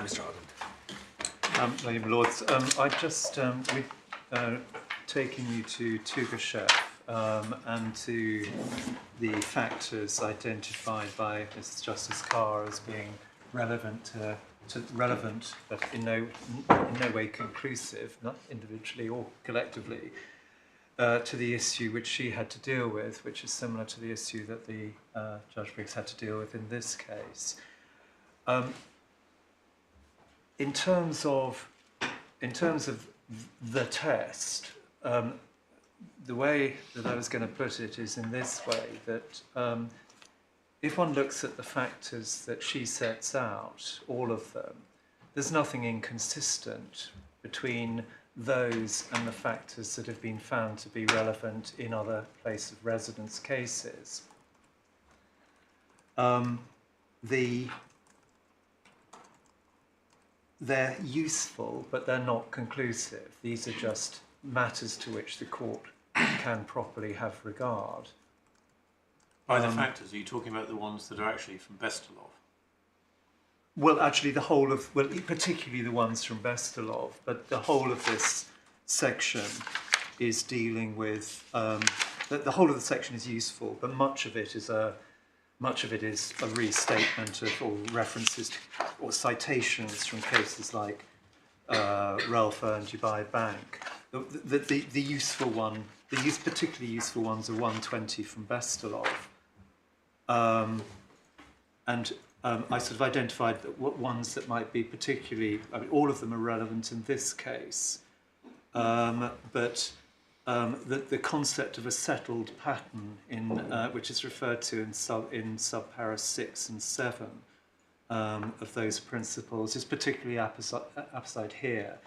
Mr. Ardent. Lady and Lords, I've just taken you to Tugashev and to the factors identified by Mrs. Justice Carr as being relevant, but in no way conclusive, not individually or collectively, to the issue which she had to deal with, which is similar to the issue that the Judge Briggs had to deal with in this case. In terms of the test, the way that I was going to put it is in this way, that if one looks at the factors that she sets out, all of them, there's nothing inconsistent between those and the factors that have been found to be relevant in other place of residence cases. They're useful, but they're not conclusive. These are just matters to which the court can properly have regard. By the factors, are you talking about the ones that are actually from Bestelov? Well, actually, the whole of, well, particularly the ones from Bestelov, but the whole of this section is dealing with, the whole of the section is useful, but much of it is a restatement of, or references to, or citations from cases like Relfa and Dubai Bank. The useful one, particularly useful ones are 120 from Bestelov. I sort of identified what ones that might be particularly, I mean, all of them are relevant in this case, but the concept of a settled pattern, which is referred to in subpara 6 and 7 of those principles, is particularly apposite here,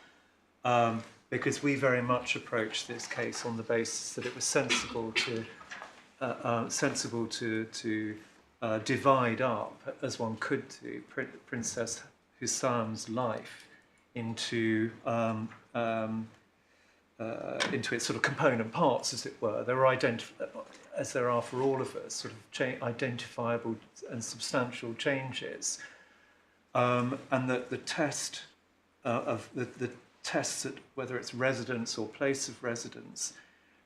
because we very much approached this case on the basis that it was sensible to divide up, as one could do, Princess Hussam's life into its sort of component parts, as it were. There are as there are for all of us, sort of identifiable and substantial changes, and that the test of the tests that whether it's residence or place of residence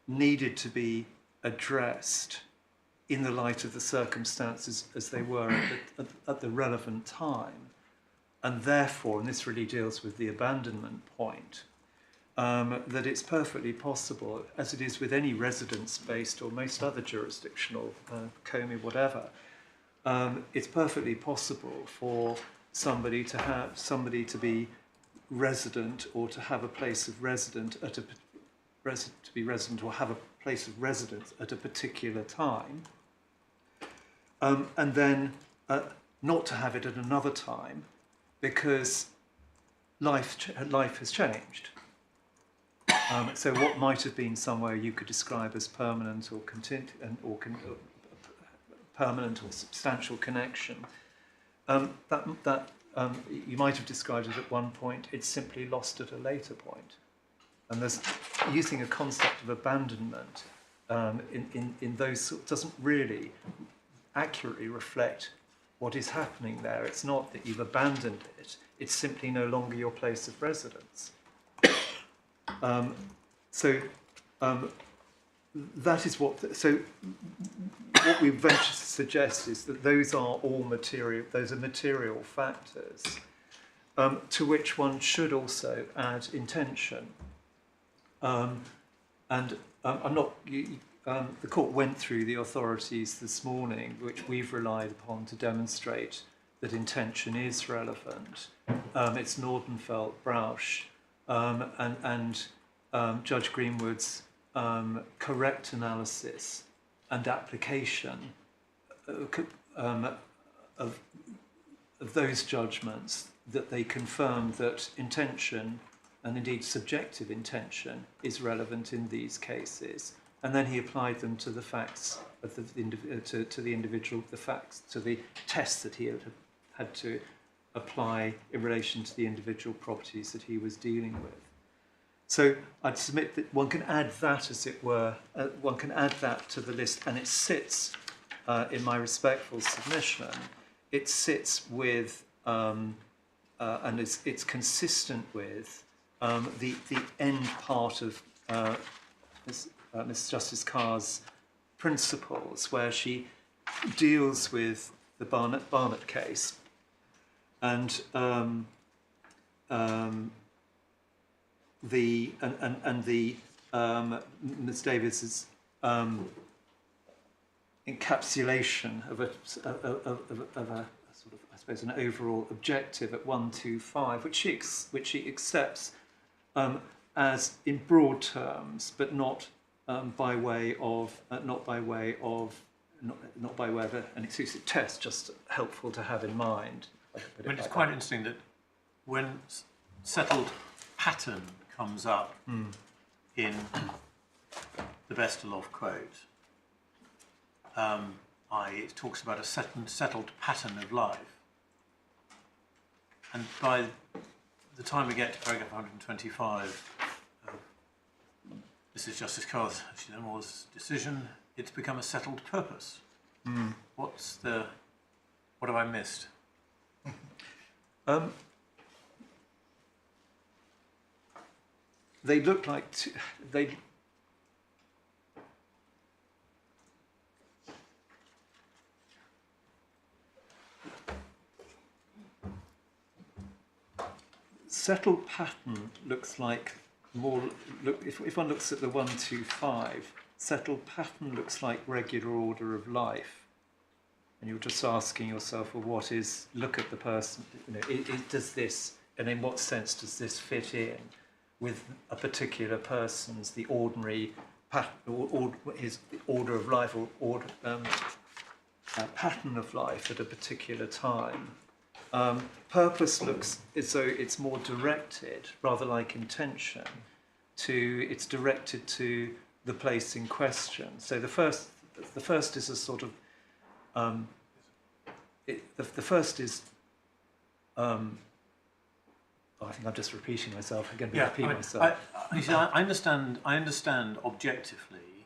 needed to be addressed in the light of the circumstances as they were at the relevant time, and therefore, and this really deals with the abandonment point, that it's perfectly possible, as it is with any residence-based or most other jurisdictional, COMI, whatever, it's perfectly possible for somebody to be resident or to have a place of residence or have a place of residence at a particular time, and then not to have it at another time because life has changed. So what might have been somewhere you could describe as permanent or permanent or substantial connection, you might have described it at one point, it's simply lost at a later point. And there's using a concept of abandonment in those doesn't really accurately reflect what is happening there. It's not that you've abandoned it, it's simply no longer your place of residence. That is what. So what we venture to suggest is that those are all material. Those are material factors to which one should also add intention. I'm not. The court went through the authorities this morning, which we've relied upon to demonstrate that intention is relevant. It's Nordenfelt, Brausch, and Judge Greenwood's correct analysis and application of those judgments, that they confirm that intention, and indeed subjective intention, is relevant in these cases. And then he applied them to the facts of to the individual, the facts, to the tests that he had to apply in relation to the individual properties that he was dealing with. So I'd submit that one can add that, as it were, one can add that to the list, and it sits, in my respectful submission, it sits with and it's consistent with the end part of Ms. Justice Carr's principles, where she deals with the Barnett case and Ms. Davis's encapsulation of a sort of, I suppose, an overall objective at 125, which she accepts as in broad terms, but not by way of an exclusive test. Just helpful to have in mind. But it's quite interesting that when settled pattern comes up in the Bestaloff quote, it talks about a settled pattern of life. And by the time we get to paragraph 125, this is Justice Carr's decision, it's become a settled purpose. What have I missed? They look like settled pattern looks like more. If one looks at the 125, settled pattern looks like regular order of life, and you're just asking yourself, well, what is? Look at the person. Does this, and in what sense does this fit in with a particular person's the ordinary pattern, or his order of life, or pattern of life at a particular time? Purpose looks as though it's more directed, rather like intention, it's directed to the place in question. So the first is a sort of the first is. I think I'm just repeating myself. I'm going to repeat myself. I understand objectively.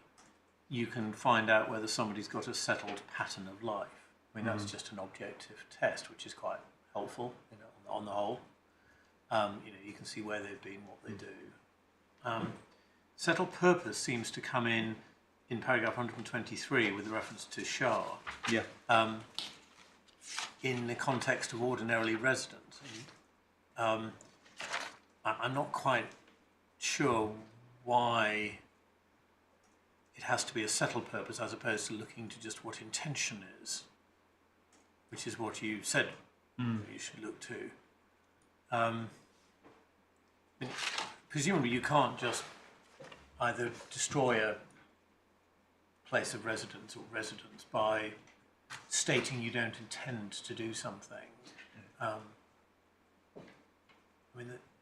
You can find out whether somebody's got a settled pattern of life. I mean, that's just an objective test, which is quite helpful, on the whole. You can see where they've been, what they do. Settled purpose seems to come in paragraph 123 with reference to Shah. Yeah. In the context of ordinarily resident. I'm not quite sure why it has to be a settled purpose as opposed to looking to just what intention is, which is what you said you should look to. Presumably you can't just either destroy a place of residence or residence by stating you don't intend to do something.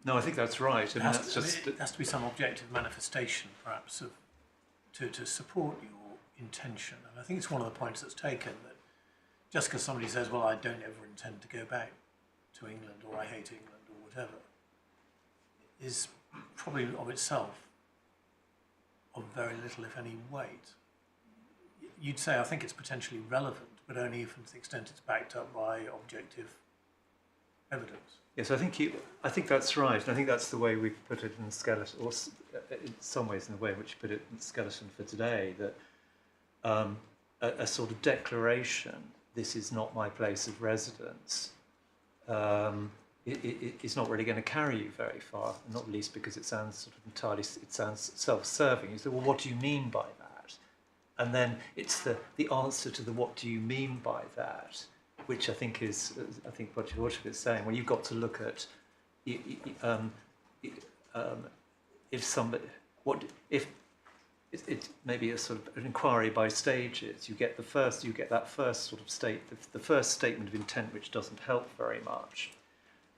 No, I think that's right. It has to be some objective manifestation, perhaps, to support your intention. And I think it's one of the points that's taken, that just because somebody says, well, I don't ever intend to go back to England, or I hate England, or whatever, is probably of itself of very little, if any, weight. You'd say, I think it's potentially relevant, but only if, to the extent it's backed up by objective evidence. Yes, I think that's right. And I think that's the way we put it in the skeleton, or in some ways in the way in which you put it in the skeleton for today, that a sort of declaration, this is not my place of residence, it's not really going to carry you very far, not least because it sounds self-serving. You say, well, what do you mean by that? And then it's the answer to the what do you mean by that, which I think what George is saying. Well, you've got to look at if it may be a sort of an inquiry by stages. You get that first sort of the first statement of intent, which doesn't help very much.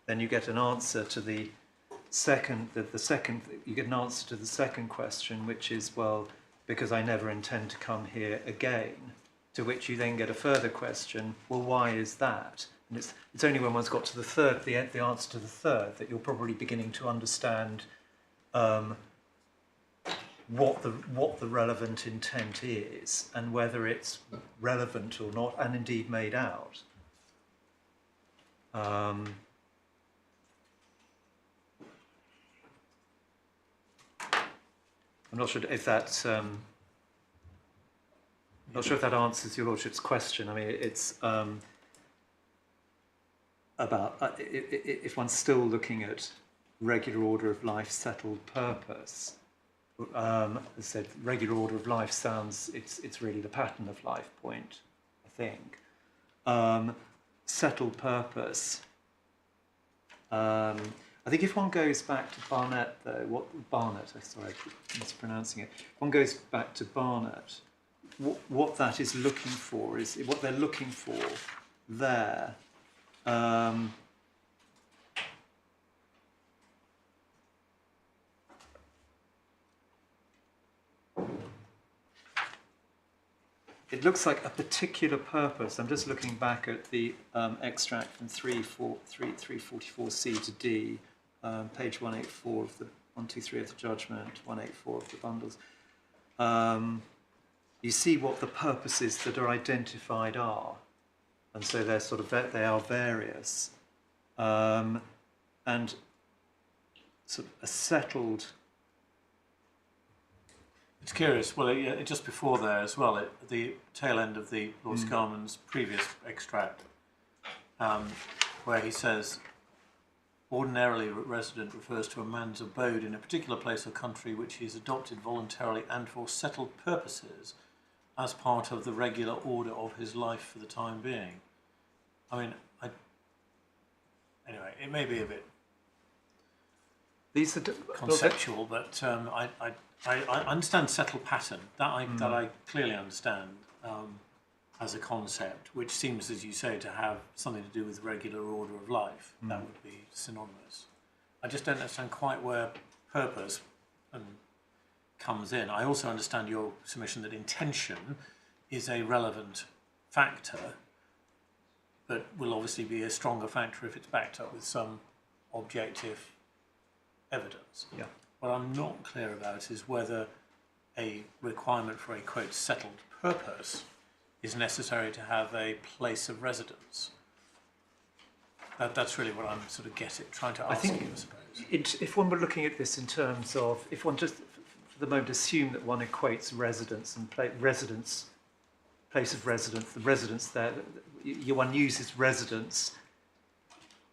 Then you get an answer to the second. You get an answer to the second question, which is, well, because I never intend to come here again. To which you then get a further question, well, why is that? And it's only when one's got to the third, the answer to the third, that you're probably beginning to understand what the relevant intent is, and whether it's relevant or not, and indeed made out. I'm not sure if that not sure if that answers your lordship's question. I mean, it's about if one's still looking at regular order of life, settled purpose. As I said, regular order of life sounds it's really the pattern of life point, I think. Settled purpose. I think if one goes back to Barnett, though, sorry, I keep mispronouncing it. If one goes back to Barnett, what that is looking for is what they're looking for there. It looks like a particular purpose. I'm just looking back at the extract from 344C to D, page 184 of the 123 of the judgment, 184 of the bundles. You see what the purposes that are identified are, and so they're they are various, and sort of a settled. It's curious. Well, just before there as well, at the tail end of the Lord Scarman's previous extract, where he says, ordinarily resident refers to a man's abode in a particular place or country which he has adopted voluntarily and for settled purposes as part of the regular order of his life for the time being. I mean, anyway, it may be a bit conceptual, but I understand settled pattern. That I clearly understand as a concept, which seems, as you say, to have something to do with regular order of life. That would be synonymous. I just don't understand quite where purpose comes in. I also understand your submission that intention is a relevant factor, but will obviously be a stronger factor if it's backed up with some objective evidence. Yeah. What I'm not clear about is whether a requirement for a, quote, settled purpose is necessary to have a place of residence. That's really what I'm sort of trying to ask you, I suppose. If one were looking at this in terms of, if one just for the moment assume that one equates residence and place of residence, the residence there, one uses residence,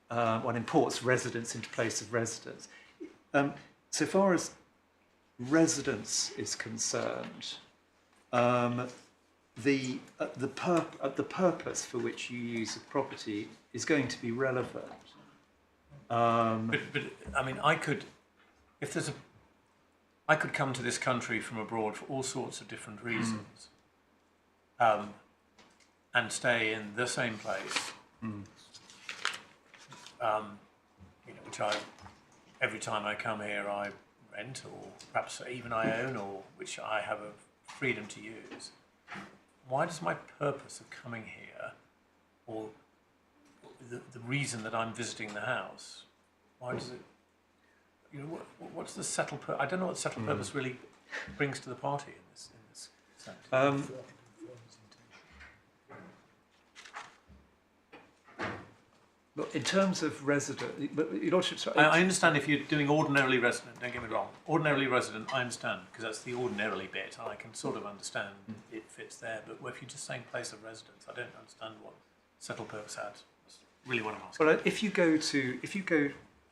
one imports residence into place of residence. So far as residence is concerned, the purpose for which you use a property is going to be relevant. But I mean, I could come to this country from abroad for all sorts of different reasons, and stay in the same place, which every time I come here I rent, or perhaps even I own, or which I have a freedom to use. Why does my purpose of coming here, or the reason that I'm visiting the house, why does it, what's the settled purpose? I don't know what settled purpose really brings to the party in this sense. In terms of resident, but your lordship's right. I understand if you're doing ordinarily resident, don't get me wrong. Ordinarily resident, I understand, because that's the ordinarily bit, and I can sort of understand it fits there. But if you're just saying place of residence, I don't understand what settled purpose has. That's really what I'm asking. Well, if you go,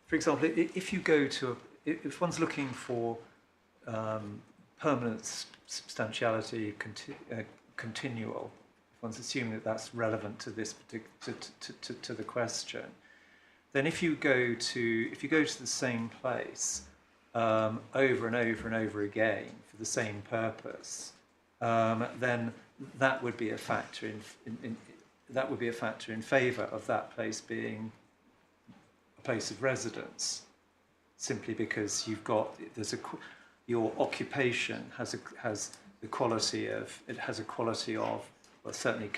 for example, if one's looking for permanent substantiality, continual. One's assuming that that's relevant to this to the question. Then, if you go to the same place over and over and over again for the same purpose, then that would be a factor in favour of that place being a place of residence, simply because your occupation has a quality of well, certainly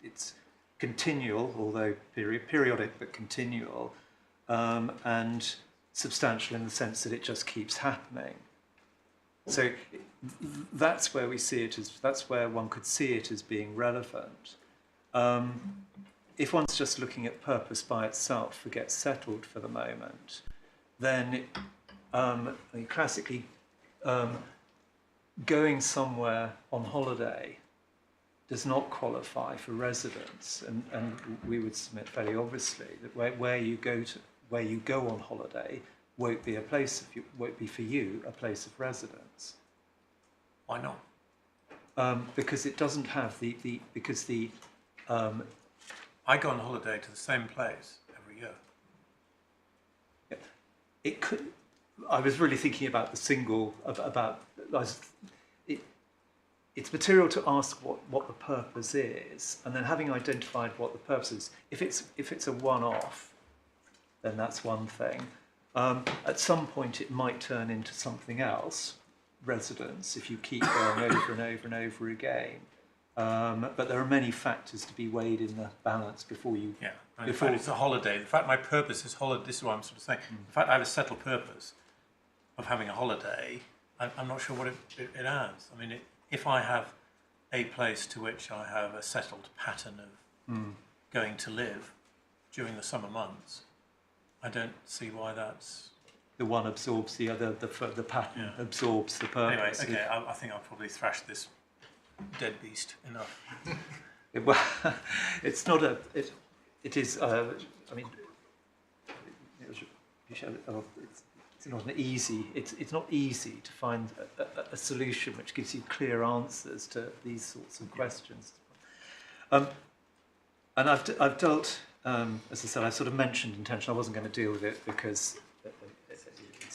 it's continual, although periodic, but continual, and substantial in the sense that it just keeps happening. So that's where we see it that's where one could see it as being relevant. If one's just looking at purpose by itself, forget settled for the moment, then classically, going somewhere on holiday does not qualify for residence, and we would submit fairly obviously that where you go on holiday won't be for you a place of residence. Why not? Because it doesn't have I go on holiday to the same place every year. it could. I was really thinking about it's material to ask what the purpose is, and then having identified what the purpose is, if it's a one-off, then that's one thing. At some point it might turn into something else, residence, if you keep going over and over and over again. But there are many factors to be weighed in the balance before you... Yeah, in fact it's a holiday. In fact my purpose is holiday. This is what I'm sort of saying. In fact I have a settled purpose of having a holiday. I'm not sure what it adds. I mean, if I have a place to which I have a settled pattern of going to live during the summer months, I don't see why that's... The one absorbs the other, the pattern absorbs the purpose. Anyway, okay, I think I'll probably thrash this dead beast enough. Well, it's not a... It is... I mean... It's not an easy. It's not easy to find a solution which gives you clear answers to these sorts of questions. And I've dealt, as I said, I sort of mentioned intention. I wasn't going to deal with it because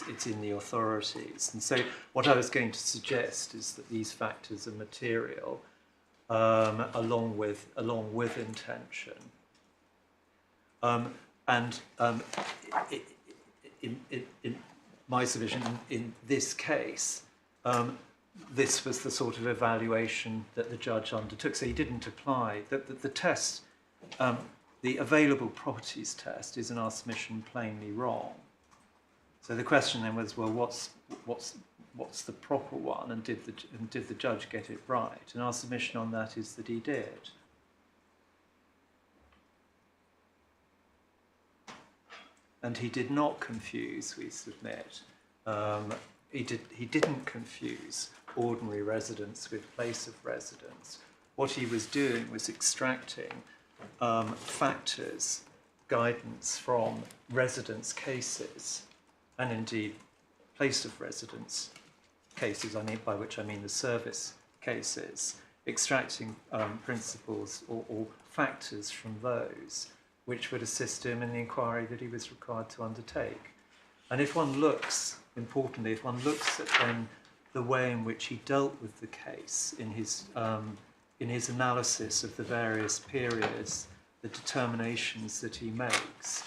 it's in the authorities. And so what I was going to suggest is that these factors are material, along with intention, in my submission, in this case, this was the sort of evaluation that the judge undertook. So he didn't apply the test. The available properties test is in our submission plainly wrong. So the question then was, well, what's the proper one, and did the judge get it right? And our submission on that is that he did. And he did not confuse, we submit. He didn't confuse ordinary residence with place of residence. What he was doing was extracting factors, guidance from residence cases, and indeed place of residence cases, by which I mean the service cases, extracting principles or factors from those which would assist him in the inquiry that he was required to undertake. And if one looks, importantly, if one looks at then the way in which he dealt with the case in his analysis of the various periods, the determinations that he makes,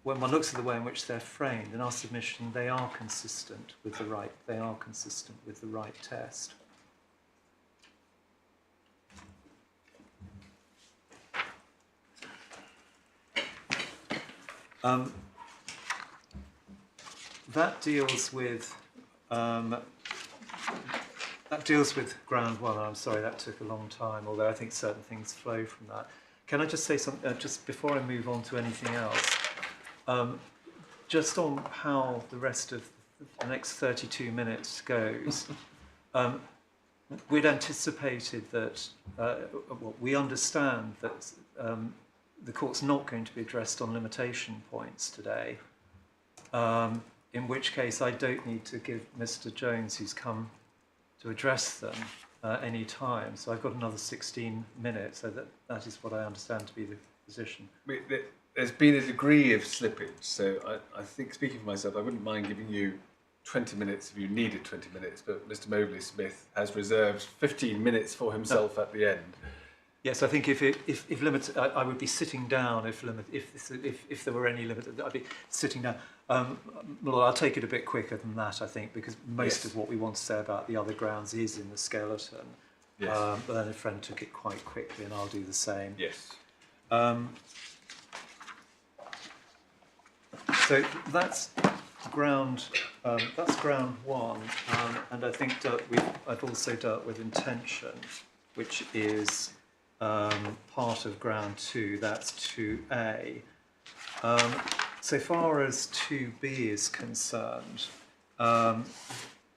when one looks at the way in which they're framed, in our submission, they are consistent with the right test. That deals with ground one. I'm sorry that took a long time, although I think certain things flow from that. Can I just say something just before I move on to anything else? Just on how the rest of the next 32 minutes goes. We'd anticipated that. We understand that. The court's not going to be addressed on limitation points today, in which case I don't need to give Mr. Jones, who's come to address them, any time. So I've got another 16 minutes, so that is what I understand to be the position. There's been a degree of slippage, so I think, speaking for myself, I wouldn't mind giving you 20 minutes if you needed 20 minutes, but Mr. Mobley Smith has reserved 15 minutes for himself at the end. Yes, I think if limit, I would be sitting down if there were any limit. I'd be sitting down. Well, I'll take it a bit quicker than that, I think, because most of what we want to say about the other grounds is in the skeleton. Yes. But then a friend took it quite quickly, and I'll do the same. Yes. So that's ground. That's ground one, and I think I've also dealt with intention, which is. Part of ground two, that's 2A. so far as 2B is concerned,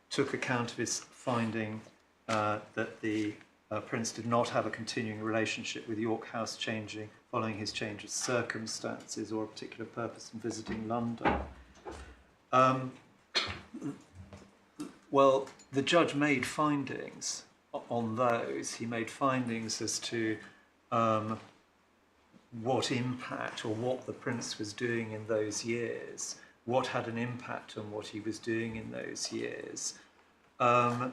took account of his finding that the Prince did not have a continuing relationship with York House changing following his change of circumstances or a particular purpose in visiting London. Well, the judge made findings on those. He made findings as to what impact or what the Prince was doing in those years, what had an impact on what he was doing in those years, and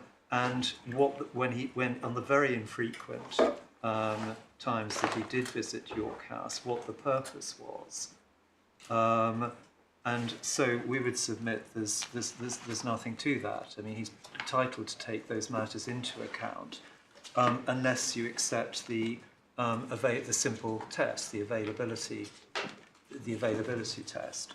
when on the very infrequent times that he did visit York House, what the purpose was. And so we would submit there's nothing to that. I mean, he's entitled to take those matters into account, unless you accept the simple test, the availability test.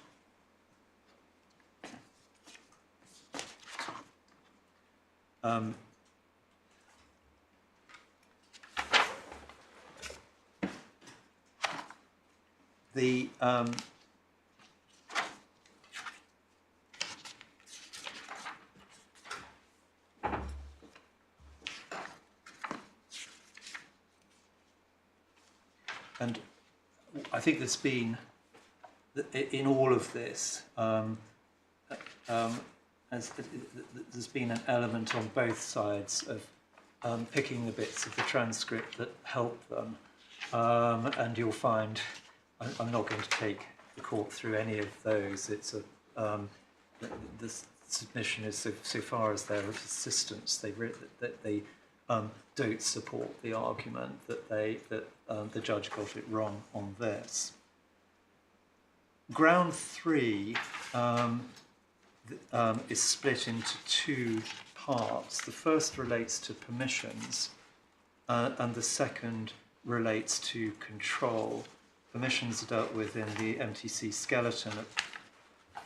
And I think there's been, in all of this, there's been an element on both sides of picking the bits of the transcript that help them. And you'll find, I'm not going to take the court through any of those. It's the submission is so far as their assistants, they've written that they don't support the argument that the judge got it wrong on this. Ground 3 is split into 2 parts. The first relates to permissions, and the second relates to control. Permissions are dealt with in the MTC skeleton at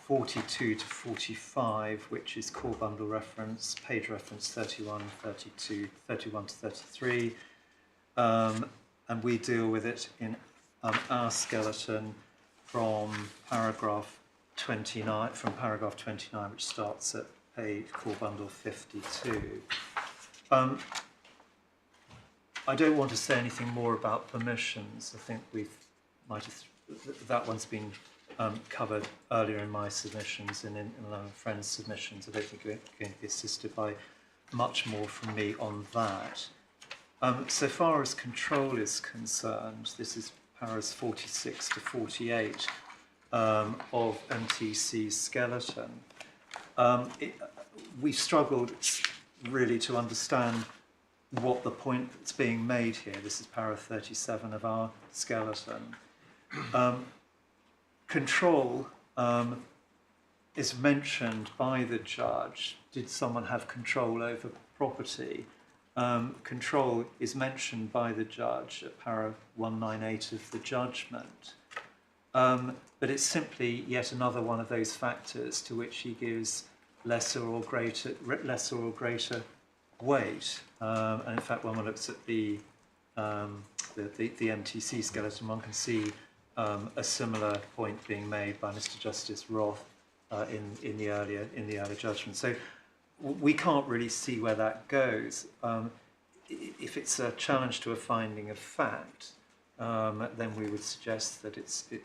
42 to 45, which is core bundle reference, page reference 31, 32, 31 to 33. And we deal with it in our skeleton from paragraph 29, which starts at page core bundle 52. I don't want to say anything more about permissions. I think that one's been covered earlier in my submissions and in a friend's submissions. I don't think we're going to be assisted by much more from me on that. So far as control is concerned, this is paras 46 to 48 of MTC's skeleton. We've struggled really to understand what the point that's being made here. This is para 37 of our skeleton. Control is mentioned by the judge. Did someone have control over property? Control is mentioned by the judge at para 198 of the judgment. But it's simply yet another one of those factors to which he gives lesser or greater weight. And in fact, when one looks at the MTC skeleton, one can see a similar point being made by Mr. Justice Roth in the earlier judgment. So we can't really see where that goes. If it's a challenge to a finding of fact, then we would suggest that it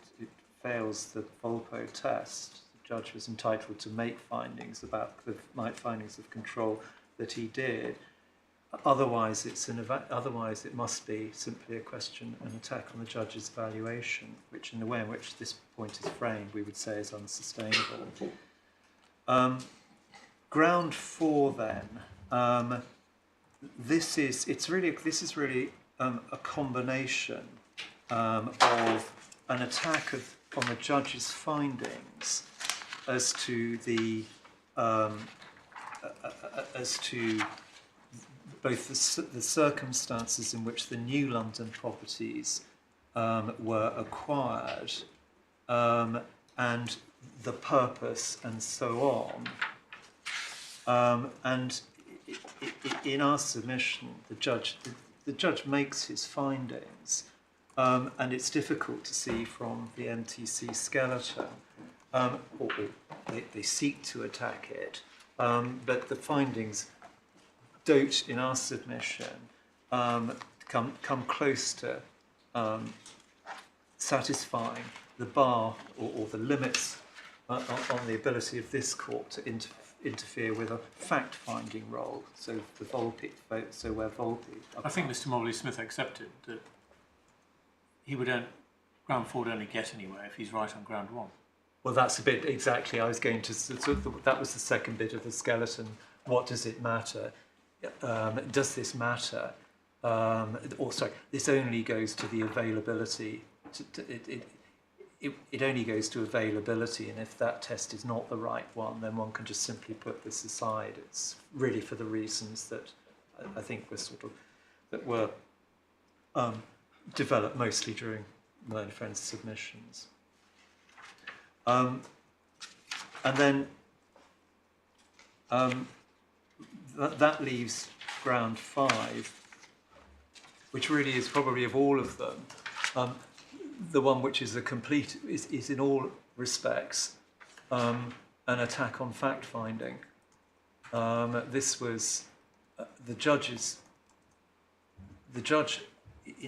fails the Volpo test. The judge was entitled to make findings about the findings of control that he did. Otherwise, it must be simply a question, an attack on the judge's valuation, which, in the way in which this point is framed, we would say is unsustainable. Ground 4, then. This is really a combination of an attack on the judge's findings as to both the circumstances in which the new London properties were acquired and the purpose and so on. And in our submission, the judge makes his findings, and it's difficult to see from the MTC skeleton or they seek to attack it, but the findings don't, in our submission, come close to satisfying the bar or the limits on the ability of this court to interfere with a fact-finding role. So the Volpe, so where Volpe. I think Mr. Morley-Smith accepted that he would ground 4 would only get anywhere if he's right on ground 1. Well, that's a bit exactly. I was going to. That was the second bit of the skeleton. What does it matter? Does this matter? Or sorry, this only goes to the availability. It only goes to availability, and if that test is not the right one, then one can just simply put this aside. It's really for the reasons that I think were developed mostly during my friend's submissions. And then that leaves ground 5, which really is probably of all of them, the one which is is in all respects an attack on fact-finding. This was the judge,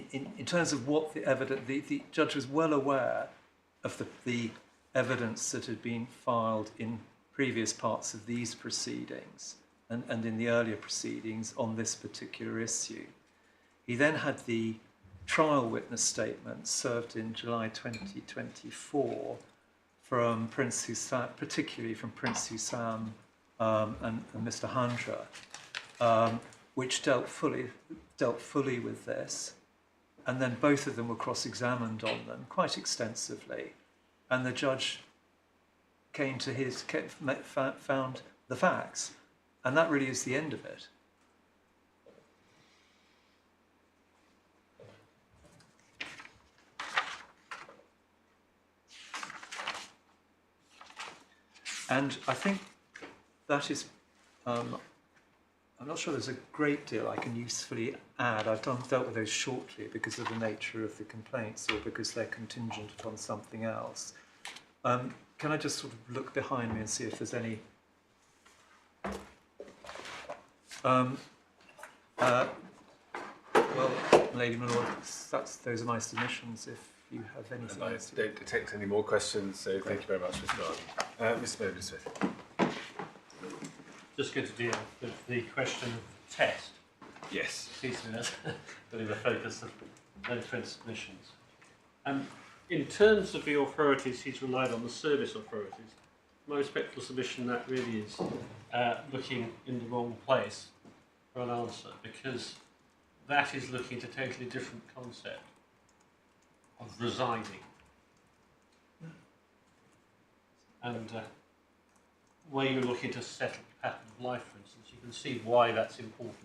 in terms of what the evidence, the judge was well aware of the evidence that had been filed in previous parts of these proceedings and in the earlier proceedings on this particular issue. He then had the trial witness statement served in July 2024 from Prince Hussam, particularly from Prince Hussam and Mr. Handra, which dealt fully with this. And then both of them were cross-examined on them quite extensively. And the judge found the facts. And that really is the end of it. And I think that is, I'm not sure there's a great deal I can usefully add. I've dealt with those shortly because of the nature of the complaints or because they're contingent upon something else. Can I just sort of look behind me and see if there's any... well, Lady Milord, those are my submissions. If you have anything I else. don't detect any more questions, so thank you very much, Mr. Arden. Mr. Mobley-Smith. Just going to deal with the question of test. Yes. Seems to me that's really the focus of those friends' submissions. In terms of the authorities, he's relied on the service authorities. My respectful submission that really is looking in the wrong place for an answer, because that is looking at a totally different concept of residing. And where you're looking to settle a pattern of life, for instance, you can see why that's important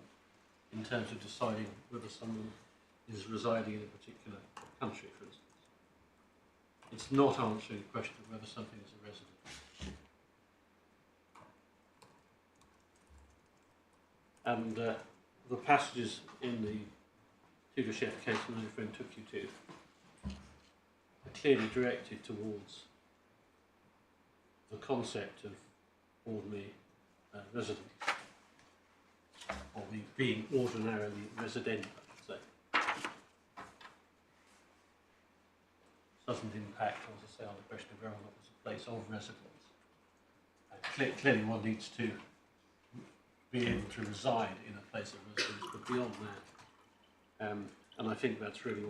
in terms of deciding whether someone is residing in a particular country, for instance. It's not answering the question of whether something is a resident. And the passages in the Tugashev case my friend took you to are clearly directed towards the concept of ordinary residence, or being ordinarily resident, I should say. Doesn't impact, as I say, on the question of whether or not it's a place of residence. Clearly one needs to be able to reside in a place of residence, but beyond that, and I think that's really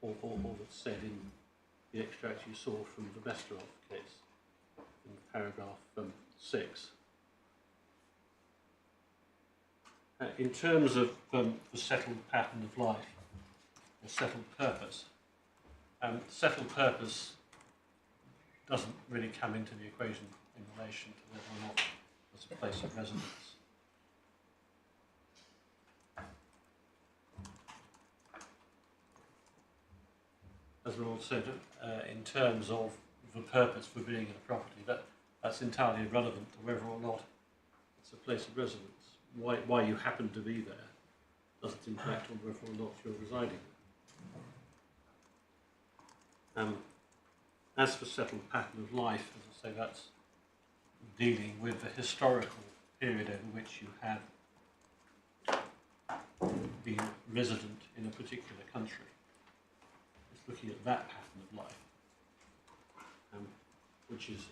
all that's said in the extract you saw from the Vesterhoff case, in paragraph 6. In terms of the settled pattern of life, or settled purpose, settled purpose doesn't really come into the equation in relation to whether or not there's a place of residence. As we all said, in terms of the purpose for being in a property, that's entirely irrelevant to whether or not it's a place of residence. Why you happen to be there doesn't impact on whether or not you're residing there. As for settled pattern of life, as I say, that's dealing with the historical period over which you have been resident in a particular country. It's looking at that pattern of life, which is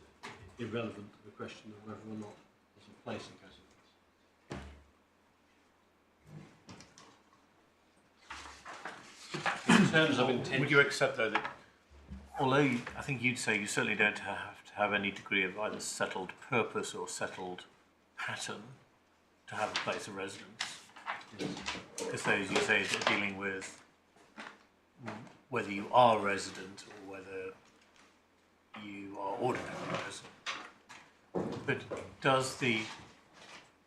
irrelevant to the question of whether or not there's a place of residence. In terms of intention, would you accept though that, although I think you'd say you certainly don't have to have any degree of either settled purpose or settled pattern to have a place of residence, because those you say are dealing with whether you are resident or whether you are ordinarily resident. But does the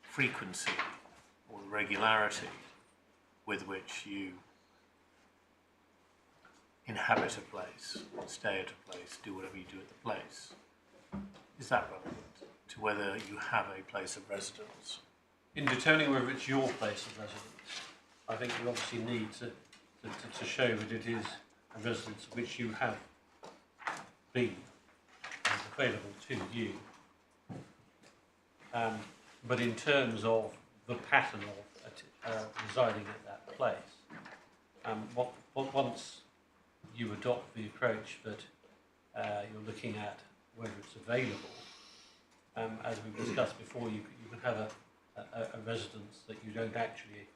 frequency or the regularity with which you inhabit a place, stay at a place, do whatever you do at the place, is that relevant to whether you have a place of residence? in determining whether it's your place of residence, I think you obviously need to show that it is a residence which you have been and is available to you. But in terms of the pattern of residing at that place, once you adopt the approach that you're looking at whether it's available, as we've discussed before, you can have a residence that you don't actually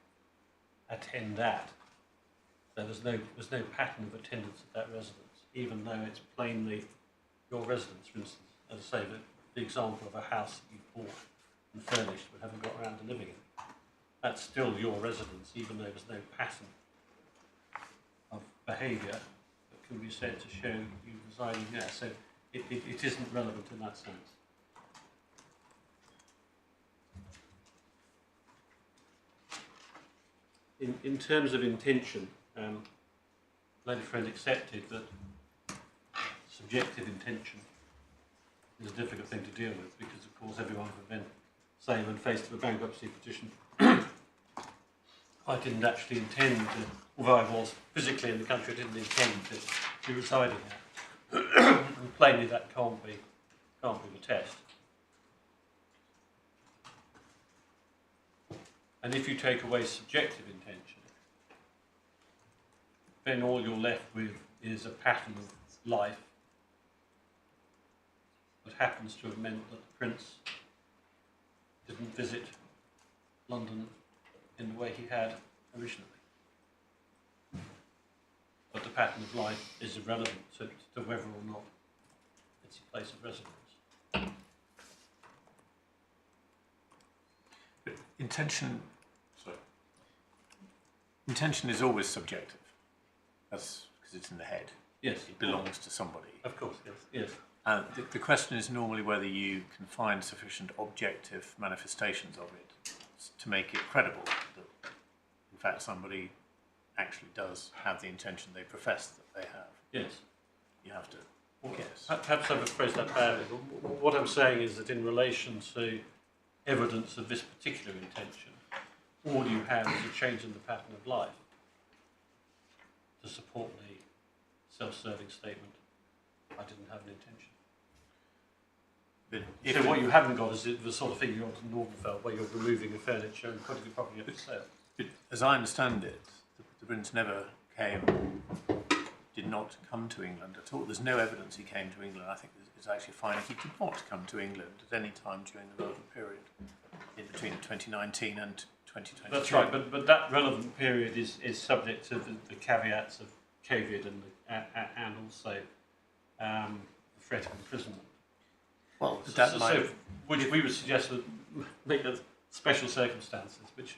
attend at. So there's no pattern of attendance at that residence, even though it's plainly your residence. For instance, as I say, the example of a house that you bought and furnished but haven't got around to living in, that's still your residence, even though there's no pattern of behaviour that can be said to show you residing there. So it isn't relevant in that sense. In terms of intention, lady friend accepted that subjective intention is a difficult thing to deal with because, of course, everyone would then say when faced with a bankruptcy petition, I didn't actually intend to, although I was physically in the country, I didn't intend to be residing there. And plainly that can't be the test. And if you take away subjective intention, then all you're left with is a pattern of life that happens to have meant that the Prince didn't visit London in the way he had originally. But the pattern of life is irrelevant to whether or not it's a place of residence. Intention is always subjective. That's because it's in the head. Yes. It belongs to somebody. Of course, yes. The question is normally whether you can find sufficient objective manifestations of it to make it credible that, in fact, somebody actually does have the intention they profess that they have. Yes. You have to guess. Perhaps I've phrased that badly. What I'm saying is that in relation to evidence of this particular intention, all you have is a change in the pattern of life to support the self-serving statement, I didn't have an intention. So what you haven't got is the sort of thing you got in Nordenfeld, where you're removing the furniture and putting it properly up for sale. As I understand it, the Prince never did not come to England at all. There's no evidence he came to England. I think it's actually fine if he did not come to England at any time during the relevant period, in between 2019 and 2022. That's right, but that relevant period is subject to the caveats of COVID and also the threat of imprisonment. Well, which we would suggest would make the special circumstances, which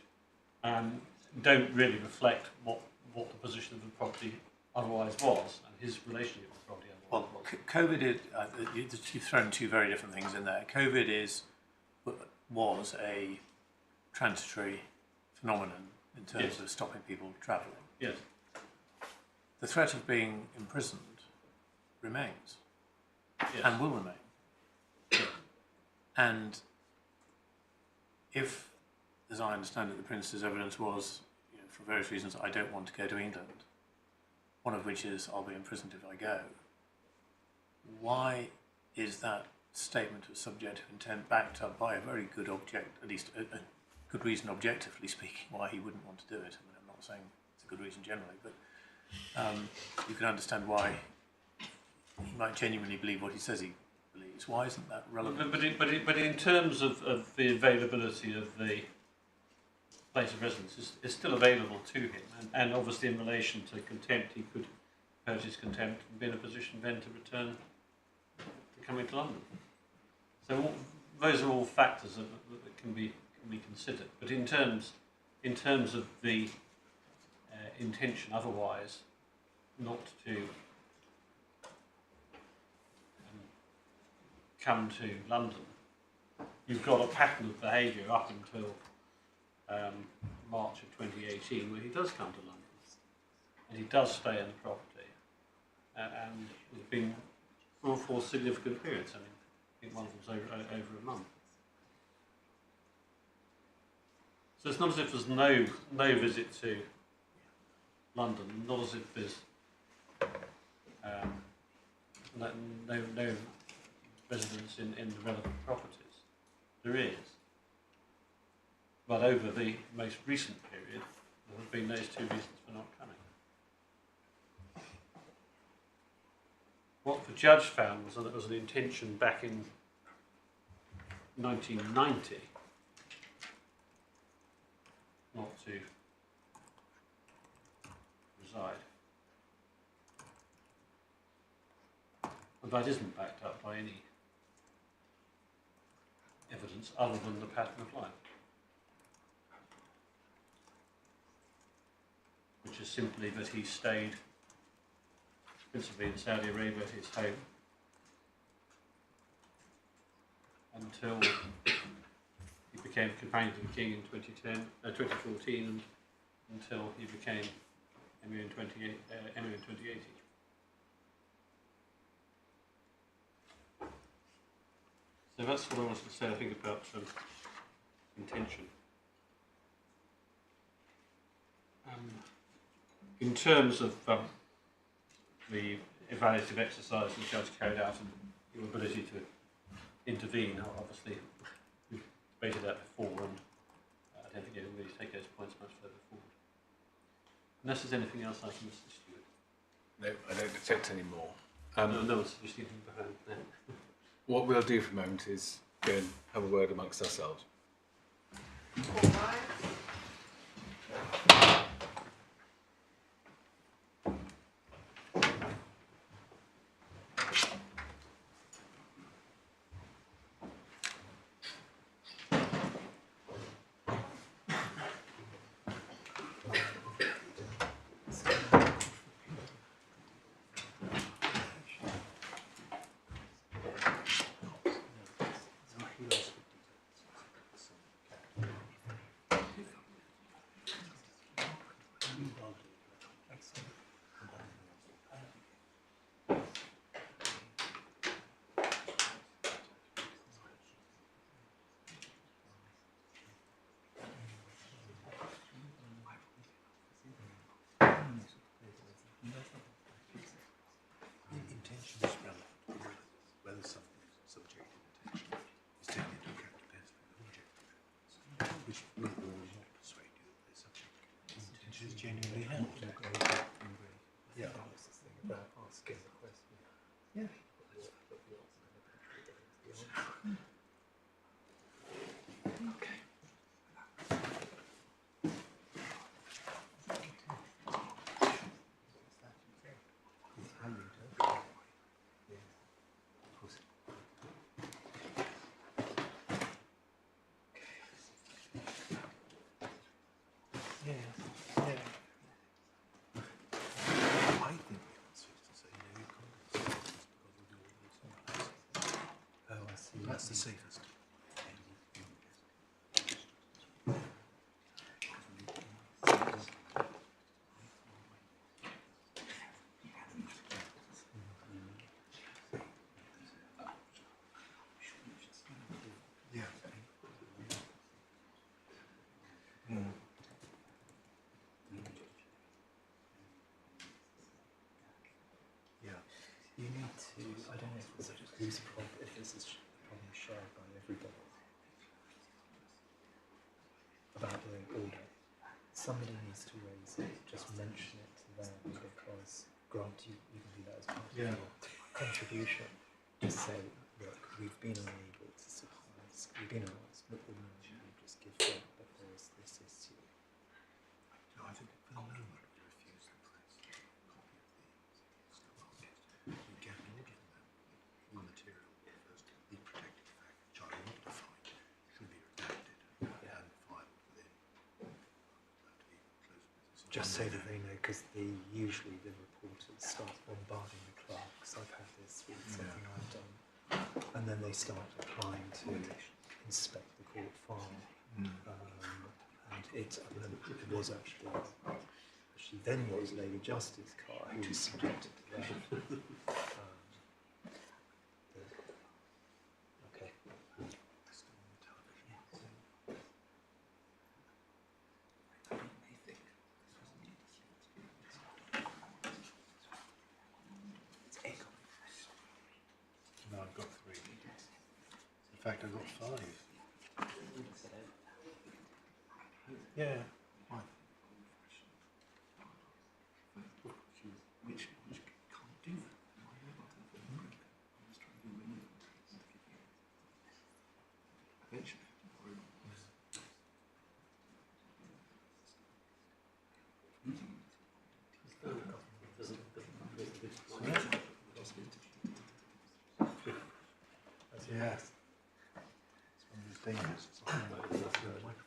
don't really reflect what the position of the property otherwise was, and his relationship with the property otherwise was. COVID is, you've thrown two very different things in there. COVID was a transitory phenomenon in terms of stopping people travelling. Yes. The threat of being imprisoned remains and will remain. Yes. And if, as I understand it, the Prince's evidence was, for various reasons, I don't want to go to England, one of which is I'll be imprisoned if I go, why is that statement of subjective intent backed up by a very good at least a good reason objectively speaking, why he wouldn't want to do it? I mean, I'm not saying it's a good reason generally, but you can understand why he might genuinely believe what he says he believes. Why isn't that relevant? But in terms of the availability of the place of residence, is still available to him, and obviously in relation to contempt, he could purchase contempt and be in a position then to return to coming to London. So those are all factors that can be considered. But in terms of the intention, otherwise, not to come to London, you've got a pattern of behaviour up until March of 2018 where he does come to London and he does stay in the property, and it's been for significant periods. I mean, I think one of them's over a month. So it's not as if there's no visit to London, not as if there's no residence in the relevant properties. There is. But over the most recent period, there have been those two reasons for not coming. What the judge found was that it was an intention back in 1990 not to reside. And that isn't backed up by any evidence other than the pattern of life, which is simply that he stayed principally in Saudi Arabia at his home until he became companion to the king in 2014, and until he became emir in 2080. So that's what I wanted to say, I think, about intention. In terms of the evaluative exercise the judge carried out and your ability to intervene, obviously we've debated that before, and I don't think you can really take those points much further forward. Unless there's anything else I can assist you with. No, I don't detect any more. No one's suggesting anything behind there. What we'll do for a moment is go and have a word amongst ourselves. Genuinely held. Yeah, that's the thing about asking the question. Yeah. That's the safest. Yeah. Yeah. You need to, I don't know if this is a problem shared by everybody about the order, somebody needs to raise it, just mention it to them, because grant you can do that as part of your contribution. Just say, look, we've been unable to supply, we've been asked, look, we just give them, but there is this issue. No, I think for the moment we refuse the press a copy of the Snowden. We get an order from them. All material refers to the protected fact, which are not defined, should be redacted and filed within Just so that they know, because usually the reporters start bombarding the clerks. I've had this with something I've done, and then they start applying to inspect the court file, and it was actually then was Lady Justice Carr who was subjected to that. Okay. No, I've got 3. In fact, I've got 5. Yeah. Why? Which can't do that. Eventually. Yes. It's one of those dangerous. It's like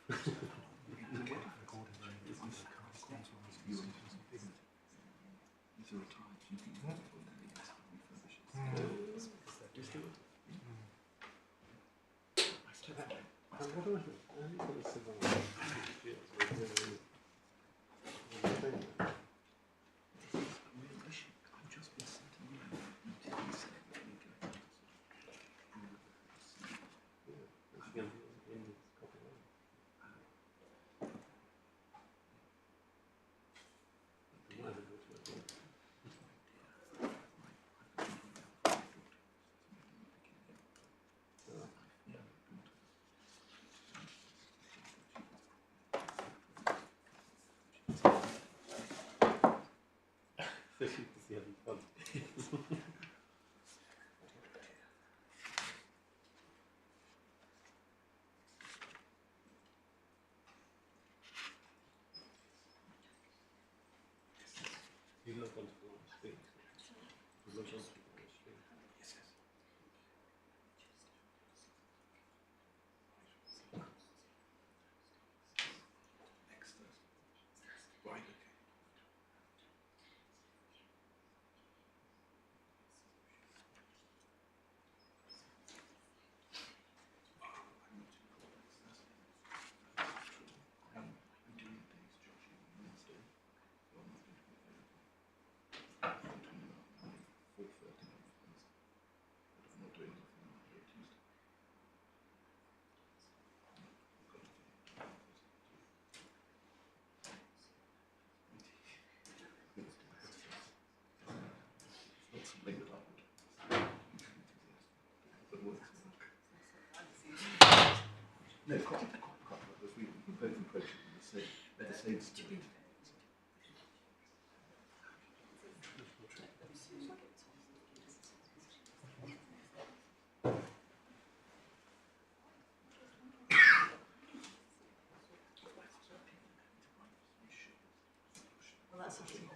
You look onto the last screen. You look onto the last screen. Yes, yes. Next Thursday. Right, okay. No, quite. Because we both approach it at the same speed. Well, that's something.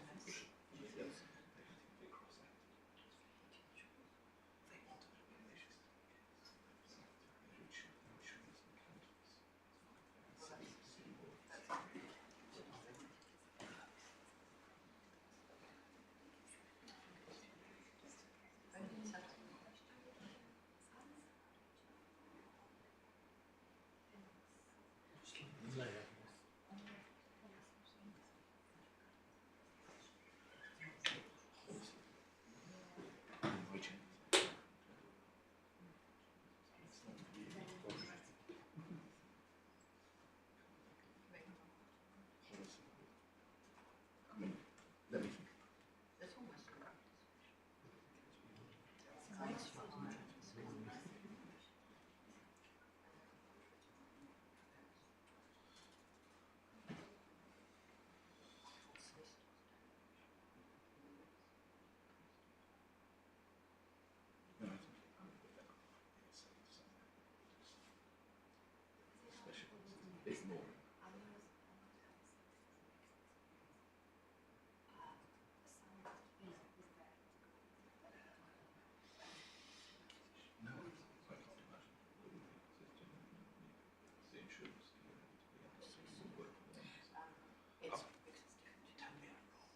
It's more. No, I can't imagine the system the insurance work for them. Tell me I'm wrong.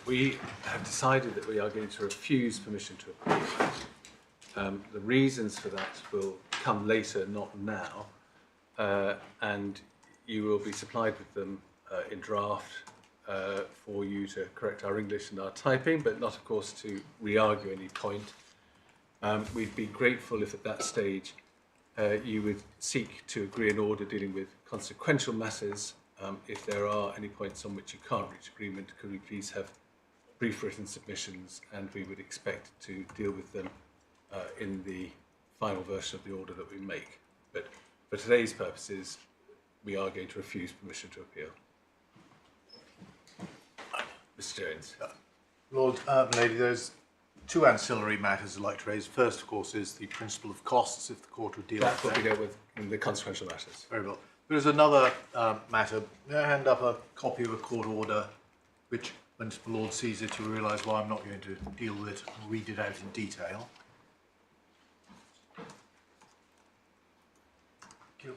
We have decided that we are going to refuse permission to appeal. The reasons for that will come later, not now, and you will be supplied with them in draft for you to correct our English and our typing, but not, of course, to re-argue any point. We'd be grateful if at that stage you would seek to agree an order dealing with consequential matters. If there are any points on which you can't reach agreement, could we please have brief written submissions, and we would expect to deal with them in the final version of the order that we make. But for today's purposes, we are going to refuse permission to appeal. Mr. Jones. Lord and Lady, there's two ancillary matters I'd like to raise. First, of course, is the principle of costs, if the court would deal That's with what that. we dealt with in the consequential matters. Very well. There's another matter. May I hand up a copy of a court order, which, when the Lord sees it, you'll realise why I'm not going to deal with it and read it out in detail. Thank you.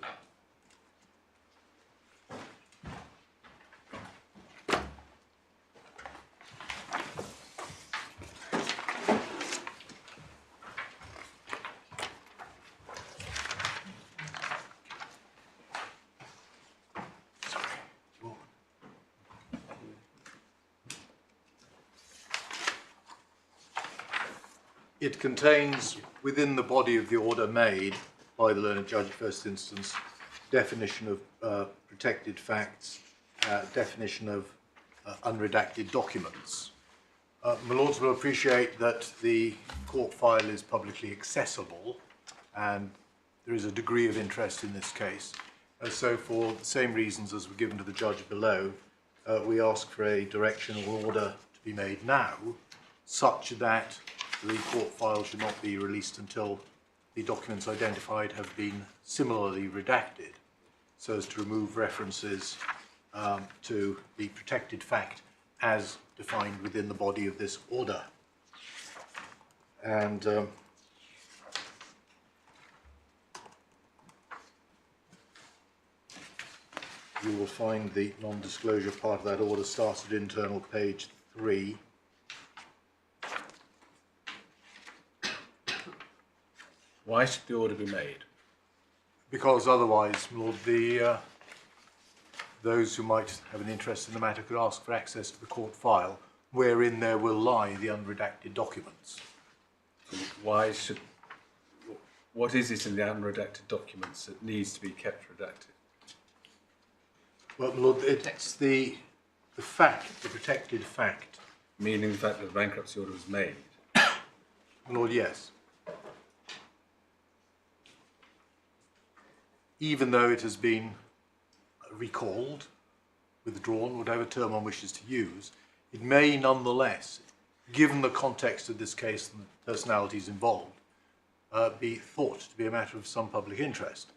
It contains, within the body of the order made by the learned judge, first instance, definition of protected facts, definition of unredacted documents. My Lords will appreciate that the court file is publicly accessible, and there is a degree of interest in this case. So for the same reasons as were given to the judge below, we ask for a direction or order to be made now, such that the court file should not be released until the documents identified have been similarly redacted, so as to remove references to the protected fact as defined within the body of this order. And you will find the non-disclosure part of that order starts at internal page 3. Why should the order be made? Because otherwise, my Lord, those who might have an interest in the matter could ask for access to the court file, wherein there will lie the unredacted documents. Why should? What is it in the unredacted documents that needs to be kept redacted? Well, my Lord, it's the fact, the protected fact. Meaning the fact that the bankruptcy order was made. My Lord, yes. Even though it has been recalled, withdrawn, whatever term one wishes to use, it may nonetheless, given the context of this case and the personalities involved, be thought to be a matter of some public interest.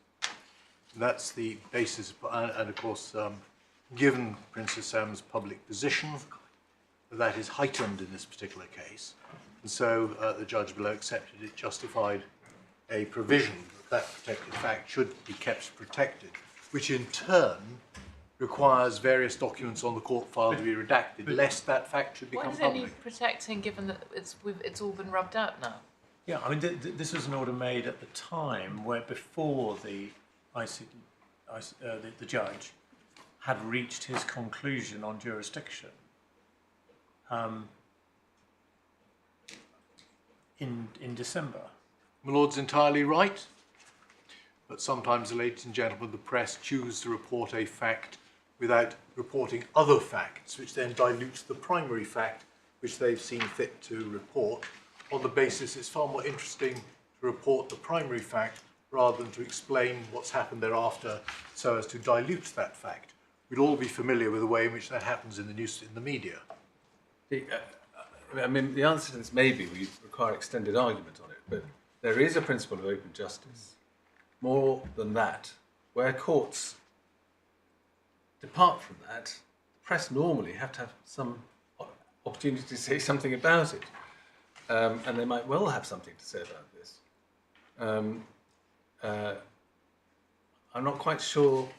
And that's the basis, and of course, given Princess Sam's public position, that is heightened in this particular case. And so the judge below accepted it justified a provision that protected fact should be kept protected, which in turn requires various documents on the court file to be redacted, lest that fact should become What does it public. need protecting, given that it's all been rubbed out now? Yeah, I mean, this was an order made at the time where before the the judge had reached his conclusion on jurisdiction. In December. My Lord's entirely right, but sometimes, ladies and gentlemen, the press choose to report a fact without reporting other facts, which then dilutes the primary fact which they've seen fit to report. On the basis, it's far more interesting to report the primary fact rather than to explain what's happened thereafter so as to dilute that fact. We'd all be familiar with the way in which that happens in the news, in the media. I mean, the answer to this may be we require extended argument on it, but there is a principle of open justice. More than that, where courts depart from that, the press normally have to have some opportunity to say something about it. And they might well have something to say about this. I'm not quite sure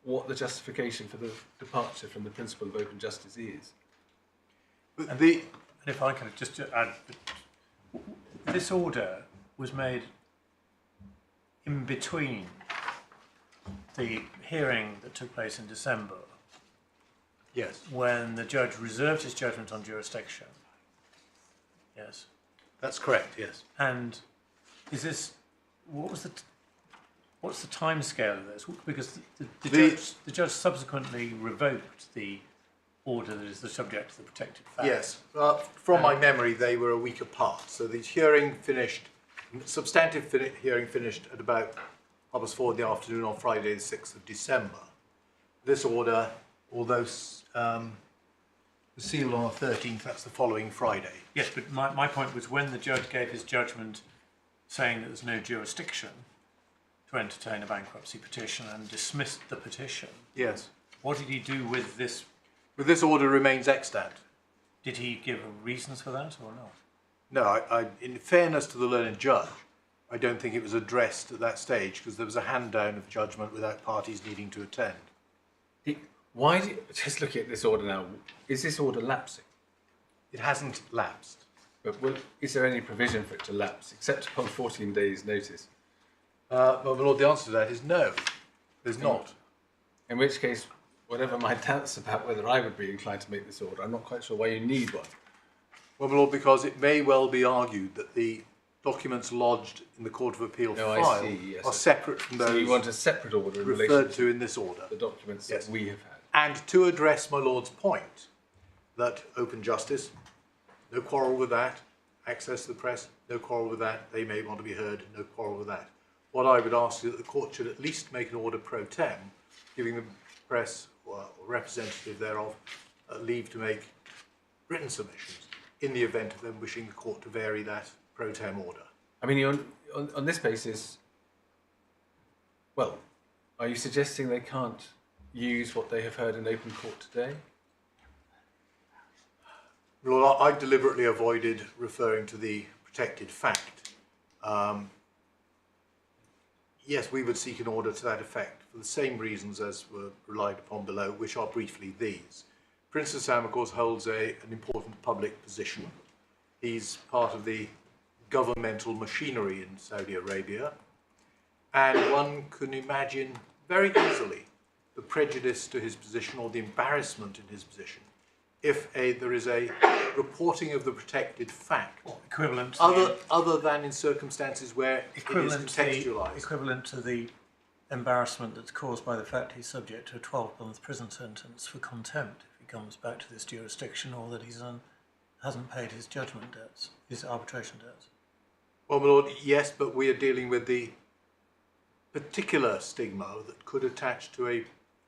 what the justification for the departure from the principle of open justice is. But And if I can just add, this order was made in between the hearing that took place in December, yes, when the judge reserved his judgment on jurisdiction. Yes. that's correct. Yes. And is this, what's the time scale of this? Because the judge subsequently revoked the order that is the subject of the protected fact. Yes. From my memory, they were a week apart. So the hearing finished, substantive hearing finished at about 4:30 in the afternoon on Friday, the 6th of December. This order, although was sealed on the 13th, that's the following Friday. Yes, but my point was when the judge gave his judgment saying that there's no jurisdiction to entertain a bankruptcy petition and dismissed the petition, Yes. what did he do with this? But this order remains extant. Did he give reasons for that or not? No, I, in fairness to the learned judge, I don't think it was addressed at that stage because there was a hand down of judgment without parties needing to attend. Why do you, just looking at this order now, is this order lapsing? It hasn't lapsed. But is there any provision for it to lapse, except upon 14 days' notice? Well, my lord, the answer to that is no. There's not. In which case, whatever my doubts about whether I would be inclined to make this order, I'm not quite sure why you need one. Well, my lord, because it may well be argued that the documents lodged in the Court of Appeal I file see, yes. are separate from those So you want a separate order in relation referred to to in this order. the documents Yes. that we have had? And to address my lord's point that open justice, no quarrel with that, access to the press, no quarrel with that, they may want to be heard, no quarrel with that. What I would ask is that the court should at least make an order pro tem, giving the press or representative thereof leave to make written submissions in the event of them wishing the court to vary that pro tem order. I mean, on this basis, well, are you suggesting they can't use what they have heard in open court today? Lord, I deliberately avoided referring to the protected fact. Yes, we would seek an order to that effect for the same reasons as were relied upon below, which are briefly these. Prince Hussam, of course, holds an important public position. He's part of the governmental machinery in Saudi Arabia, and one can imagine very easily the prejudice to his position or the embarrassment in his position if there is a reporting of the protected fact Equivalent to other than in circumstances where it is contextualised. equivalent to the embarrassment that's caused by the fact he's subject to a 12-month prison sentence for contempt if he comes back to this jurisdiction, or that he's hasn't paid his judgment debts, his arbitration debts. Well, my lord, yes, but we are dealing with the particular stigma that could attach to a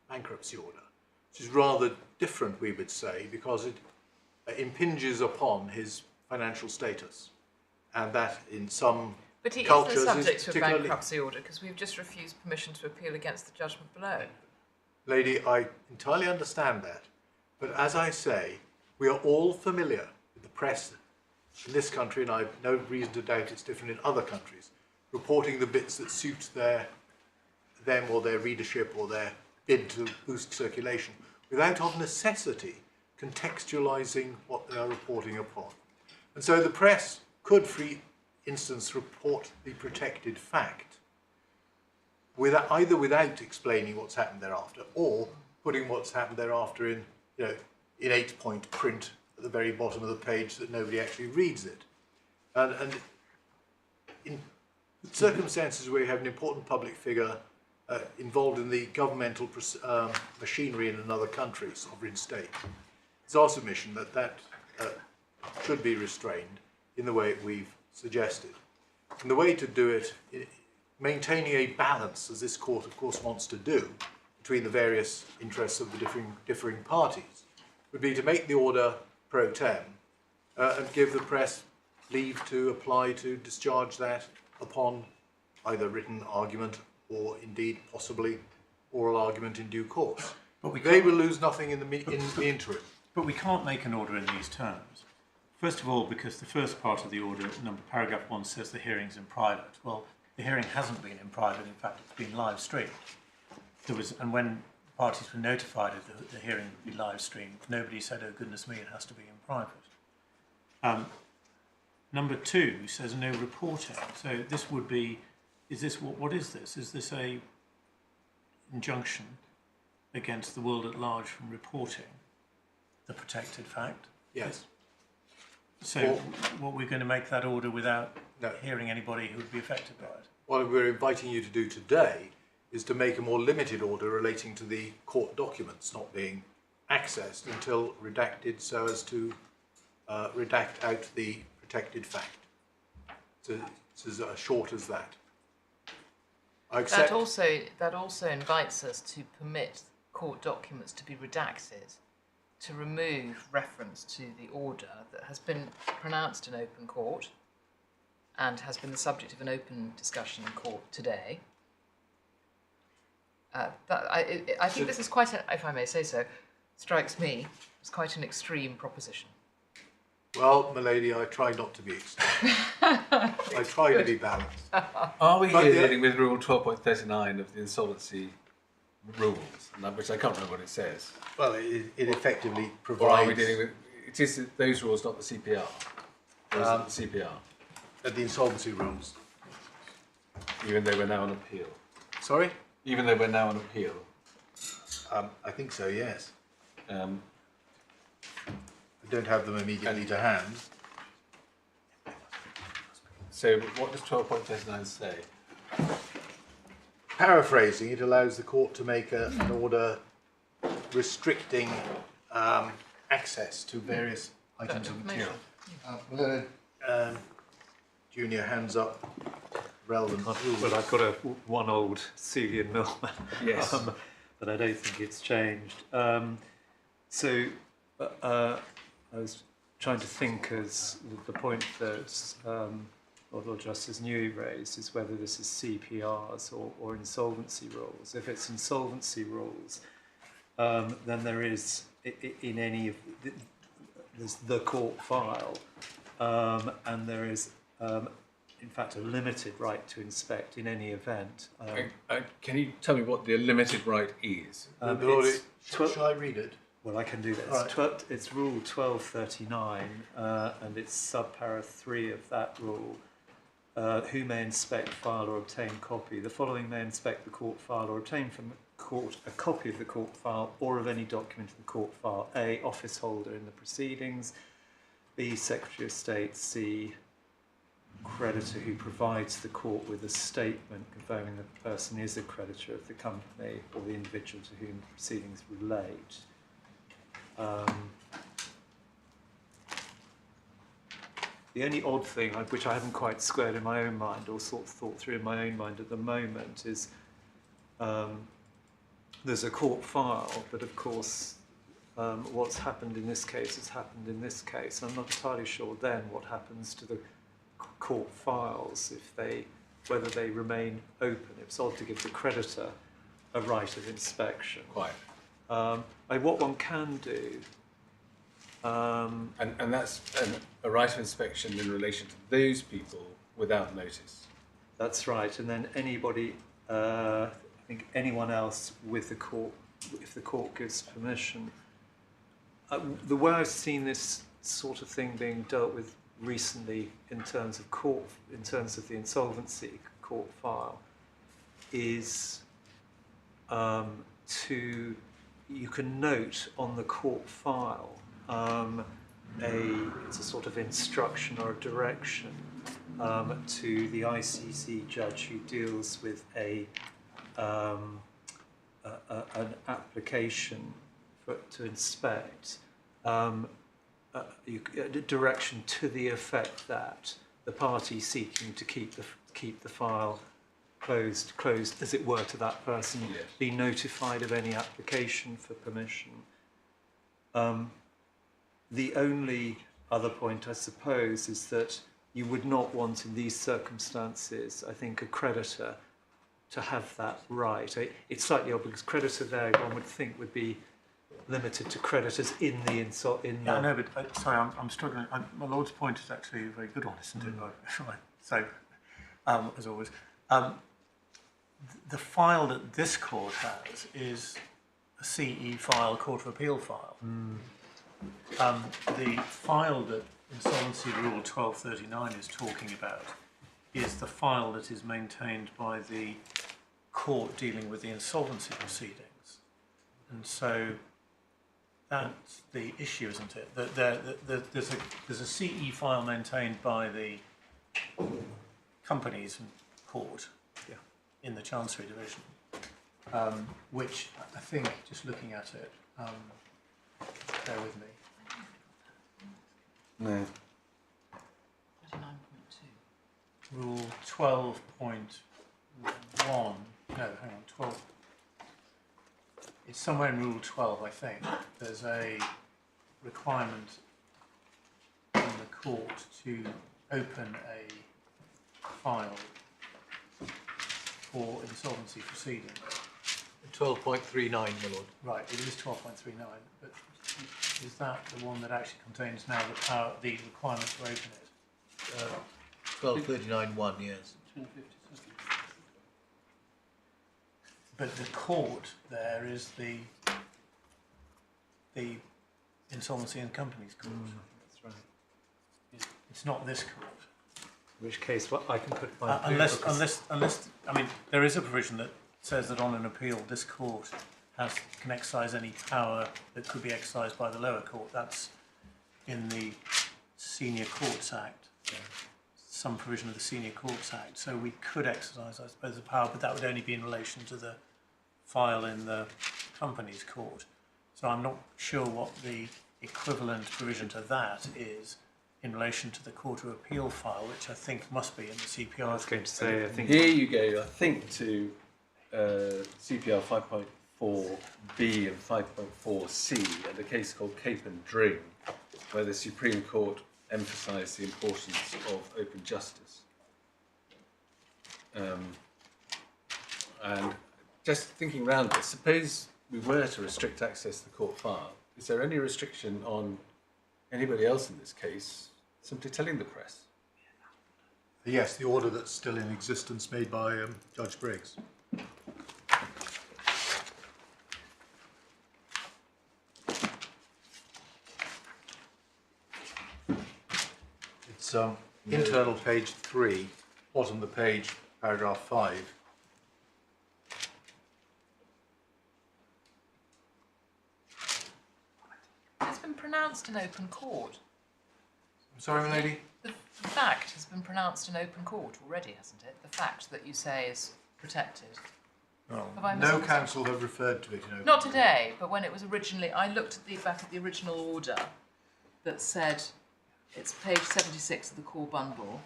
bankruptcy order, which is rather different, we would say, because it impinges upon his financial status, and that in some But he cultures is the subject is to a particularly... bankruptcy order because we've just refused permission to appeal against the judgment below. Lady, I entirely understand that, but as I say, we are all familiar with the press in this country, and I have no reason to doubt it's different in other countries, reporting the bits that suit them or their readership or their bid to boost circulation, without of necessity contextualising what they are reporting upon. And so the press could, for instance, report the protected fact either without explaining what's happened thereafter, or putting what's happened thereafter in 8-point print at the very bottom of the page that nobody actually reads it. And in circumstances where you have an important public figure involved in the governmental machinery in another country, sovereign state, it's our submission that should be restrained in the way we've suggested. And the way to do it, maintaining a balance, as this court of course wants to do, between the various interests of the differing parties, would be to make the order pro tem and give the press leave to apply to discharge that upon either written argument or indeed possibly oral argument in due course. But they will lose nothing in the interim. But we can't make an order in these terms. First of all, because the first part of the order, paragraph 1, says the hearing's in private. Well, the hearing hasn't been in private. In fact, it's been live streamed. And when parties were notified of the hearing would be live streamed. Nobody said, oh goodness me, it has to be in private. Number 2 says no reporting. So this would be, is this, what is this? Is this a injunction against the world at large from reporting the protected fact? Yes. So what we're going to make that order without No. hearing anybody who would be affected by it? What we're inviting you to do today is to make a more limited order relating to the court documents not being accessed until redacted so as to redact out the protected fact. So it's as short as that. I accept. That also invites us to permit court documents to be redacted, to remove reference to the order that has been pronounced in open court and has been the subject of an open discussion in court today. I think this is quite, if I may say so, strikes me as quite an extreme proposition. Well, my lady, I try not to be extreme. I try to be balanced. Are we But here the- dealing with Rule 12.39 of the insolvency rules, which I can't remember what it says? Well, it effectively Or provides. are we dealing with, it is those rules, not the CPR? Or is it the CPR? The insolvency rules. Even though we're now on appeal. Sorry? Even though we're now on appeal. I think so, yes. Um, I don't have them immediately to hand. so what does 12.39 say? Paraphrasing, it allows the court to make an order restricting access to various items of material. Junior, hands up. Relevant rules. Well, I've got one old Celia Millman, Yes. but I don't think it's changed. So I was trying to think as the point that Lord Justice Newey raised is whether this is CPRs or insolvency rules. If it's insolvency rules, then there is in any of there's the court file, and there is in fact a limited right to inspect in any event. Can you tell me what the limited right is? Shall I read it? Well, I can do this. Right. It's Rule 1239, and it's subpara 3 of that rule. Who may inspect, file, or obtain copy? The following may inspect the court file or obtain from the court a copy of the court file or of any document in the court file. A. Office holder in the proceedings. B. Secretary of State. C. Creditor who provides the court with a statement confirming that the person is a creditor of the company or the individual to whom the proceedings relate. The only odd thing, which I haven't quite squared in my own mind or sort of thought through in my own mind at the moment, is there's a court file, but of course what's happened in this case has happened in this case. I'm not entirely sure then what happens to the court files whether they remain open. It's odd to give the creditor a right of inspection. Quite. What one can do. And that's a right of inspection in relation to those people without notice. That's right. And then anybody, I think anyone else with the court, if the court gives permission. The way I've seen this sort of thing being dealt with recently in terms of court, in terms of the insolvency court file, is you can note on the court file it's a sort of instruction or a direction to the ICC judge who deals with an application to inspect, a direction to the effect that the party seeking to keep the file closed, as it were, to that person, Yes. be notified of any application for permission. The only other point, I suppose, is that you would not want in these circumstances, I think, a creditor to have that right. It's slightly odd because creditor there, one would think, would be limited to creditors in the Yeah, I know, but sorry, I'm struggling. My Lord's point is actually a very good one, isn't it? Right. So, as always, the file that this court has is a CE file, Court of Appeal file. The file that Insolvency Rule 1239 is talking about is the file that is maintained by the court dealing with the insolvency proceedings. And so that's the issue, isn't it? That there's a CE file maintained by the companies court in the Chancery Division, which I think, just looking at it, bear with me. No. 39.2. Rule 12.1, no, hang on, 12. It's somewhere in Rule 12, I think. There's a requirement in the court to open a file for insolvency proceedings. 12.39, my lord. Right, it is 12.39, but is that the one that actually contains now the power, the requirement to open it? 1239.1, yes. But the court there is the Insolvency and Companies Court. That's right. It's not this court. In which case, well, I can put my Unless, I mean, there is a provision that says that on an appeal, this court can exercise any power that could be exercised by the lower court. That's in the Senior Courts Act, some provision of the Senior Courts Act. So we could exercise, I suppose, the power, but that would only be in relation to the file in the Companies Court. So I'm not sure what the equivalent provision to that is in relation to the Court of Appeal file, which I think must be in the CPR. I was going to say, I think Here you go, I think, to CPR 5.4b and 5.4c, and a case called Cape and Dring, where the Supreme Court emphasised the importance of open justice. And just thinking round this, suppose we were to restrict access to the court file, is there any restriction on anybody else in this case simply telling the press? Yes, the order that's still in existence made by Judge Briggs. It's internal page 3, bottom of the page, paragraph 5. It's been pronounced in open court. I'm sorry, my lady? The fact has been pronounced in open court already, hasn't it? The fact that you say is protected. Have I No misunderstood? council have referred to it in open Not court. today, but when it was originally, I looked at back at the original order that said, it's page 76 of the core bundle,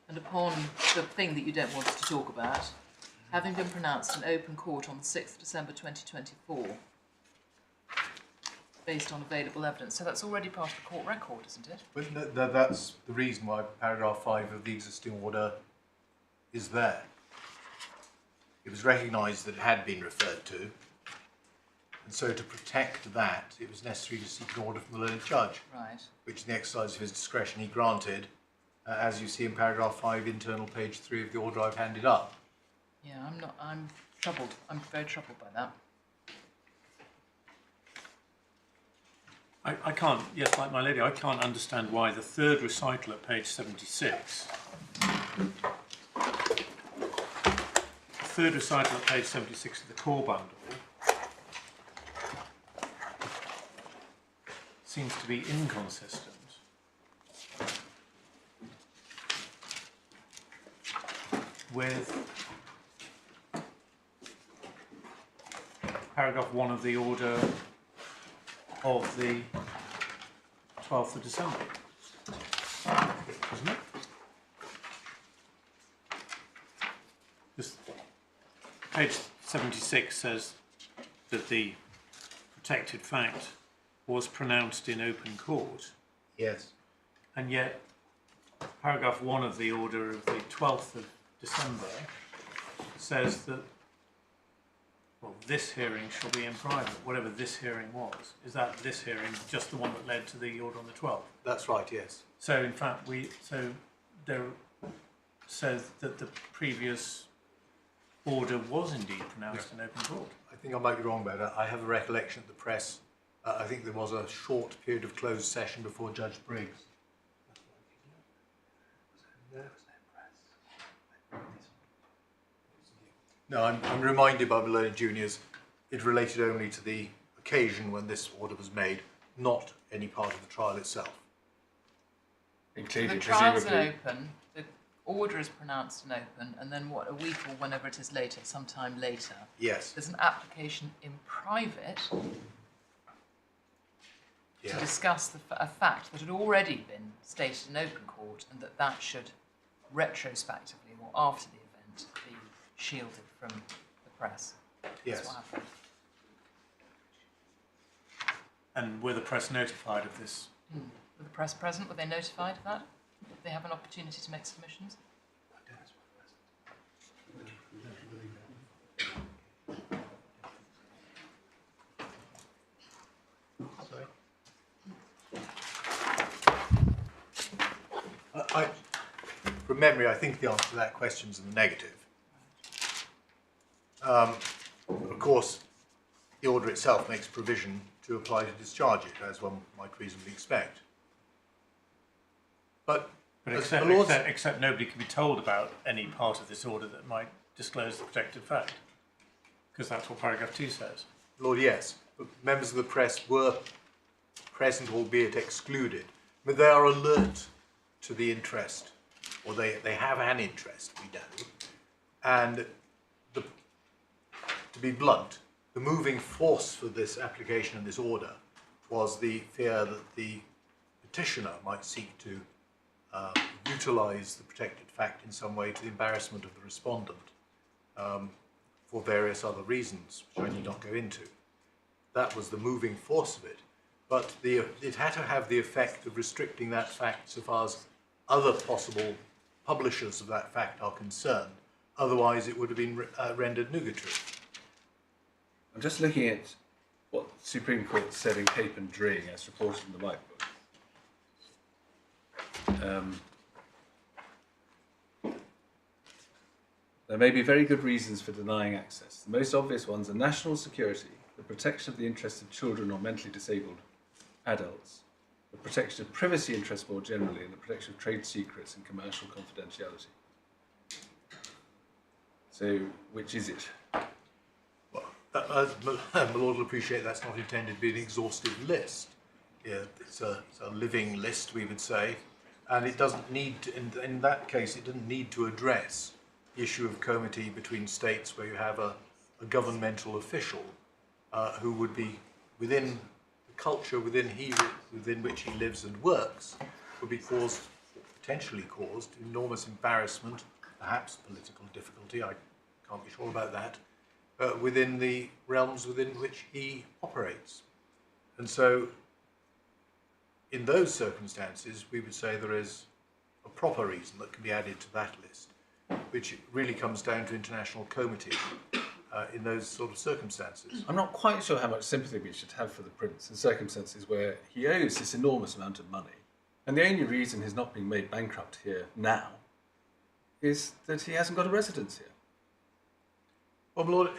and upon the thing that you don't want us to talk about, having been pronounced in open court on the 6th December 2024, based on available evidence. So that's already part of the court record, isn't it? But that's the reason why paragraph 5 of the existing order is there. It was recognised that it had been referred to, and so to protect that, it was necessary to seek an order from the learned judge, Right. which in the exercise of his discretion he granted, as you see in paragraph 5, internal page 3 of the order I've handed up. Yeah, I'm troubled. I'm very troubled by that. I can't, yes, like my lady, I can't understand why the third recital at page 76, third recital at page 76 of the core bundle seems to be inconsistent with paragraph 1 of the order of the 12th of December, isn't it? This page 76 says that the protected fact was pronounced in open court, Yes. and yet paragraph 1 of the order of the 12th of December says that, well, this hearing shall be in private, whatever this hearing was. Is that this hearing just the one that led to the order on the 12th? That's right, yes. So in fact, there says that the previous order was indeed pronounced in open court. I think I might be wrong about that. I have a recollection of the press. I think there was a short period of closed session before Judge Briggs. No, I'm reminded by the learned juniors, it related only to the occasion when this order was made, not any part of the trial itself. Including The trial's presumably. in open, the order is pronounced in open, and then what, a week or whenever it is later, sometime later, Yes. there's an application in private to Yes. discuss a fact that had already been stated in open court, and that should retrospectively or after the event be shielded from the press. Yes. That's what happened. And were the press notified of this? Were the press present? Were they notified of that? Did they have an opportunity to make submissions? From memory, I think the answer to that question is in the negative. Of course, the order itself makes provision to apply to discharge it, as one might reasonably expect. But except nobody can be told about any part of this order that might disclose the protected fact, because that's what paragraph 2 says. Lord, yes, but members of the press were present, albeit excluded. But they are alert to the interest, or they have an interest, we know. And to be blunt, the moving force for this application and this order was the fear that the petitioner might seek to utilise the protected fact in some way to the embarrassment of the respondent for various other reasons, which I need not go into. That was the moving force of it. But it had to have the effect of restricting that fact so far as other possible publishers of that fact are concerned. Otherwise, it would have been rendered nugatory. I'm just looking at what the Supreme Court said in Cape and Dring, as reported in the White Book. There may be very good reasons for denying access. The most obvious ones are national security, the protection of the interests of children or mentally disabled adults, the protection of privacy interests more generally, and the protection of trade secrets and commercial confidentiality. So, which is it? Well, my Lord will appreciate that's not intended to be an exhaustive list. Yeah, it's a living list, we would say, and it doesn't need to, in that case, it didn't need to address the issue of comity between states where you have a governmental official who would be within the culture within which he lives and works, would be potentially caused enormous embarrassment, perhaps political difficulty, I can't be sure about that, within the realms within which he operates. And so, in those circumstances, we would say there is a proper reason that can be added to that list, which really comes down to international comity in those sort of circumstances. I'm not quite sure how much sympathy we should have for the Prince in circumstances where he owes this enormous amount of money, and the only reason he's not being made bankrupt here now is that he hasn't got a residence here. Well, my Lord,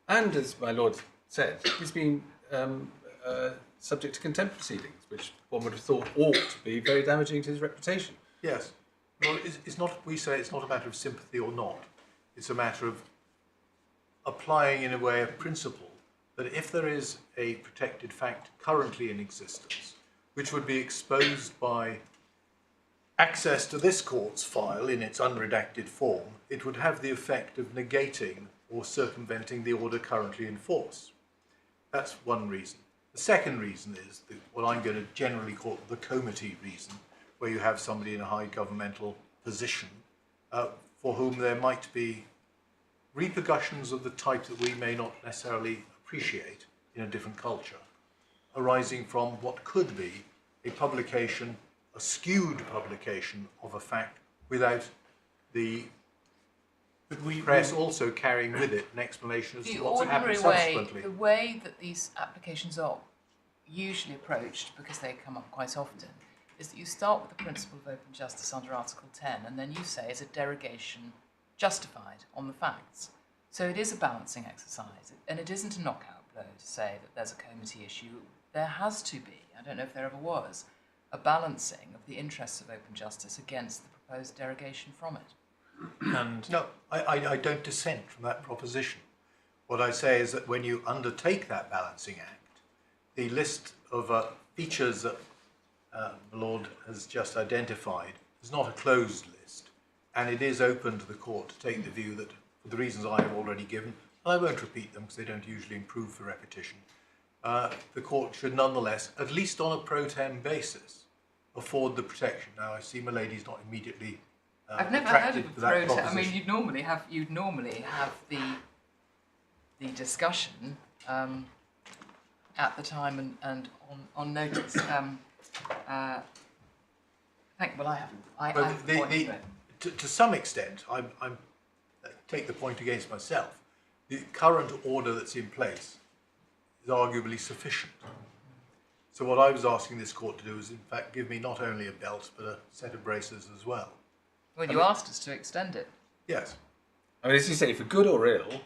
And as my Lord said, he's been subject to contempt proceedings, which one would have thought ought to be very damaging to his reputation. yes. Well, it's not. We say it's not a matter of sympathy or not. It's a matter of applying, in a way, a principle that if there is a protected fact currently in existence, which would be exposed by access to this court's file in its unredacted form, it would have the effect of negating or circumventing the order currently in force. That's one reason. The second reason is what I'm going to generally call the comity reason, where you have somebody in a high governmental position for whom there might be repercussions of the type that we may not necessarily appreciate in a different culture, arising from what could be a publication, a skewed publication of a fact without the press also carrying with it an explanation as to what's happened subsequently. The way that these applications are usually approached, because they come up quite often, is that you start with the principle of open justice under Article 10, and then you say, is a derogation justified on the facts? So it is a balancing exercise, and it isn't a knockout blow to say that there's a comity issue. There has to be, I don't know if there ever was, a balancing of the interests of open justice against the proposed derogation from it. And No, I don't dissent from that proposition. What I say is that when you undertake that balancing act, the list of features that the Lord has just identified is not a closed list, and it is open to the court to take the view that, for the reasons I have already given, and I won't repeat them because they don't usually improve for repetition, the court should nonetheless, at least on a pro tem basis, afford the protection. Now, I see my lady's not immediately I've never heard of a to that pro tem. I mean, proposition. you'd normally have the discussion at the time and on notice. I haven't. I Well, haven't got into it. to some extent, I'm take the point against myself. The current order that's in place is arguably sufficient. So what I was asking this court to do is, in fact, give me not only a belt but a set of braces as well. Well, you asked us to extend it. Yes. I mean, as you say, for good or ill,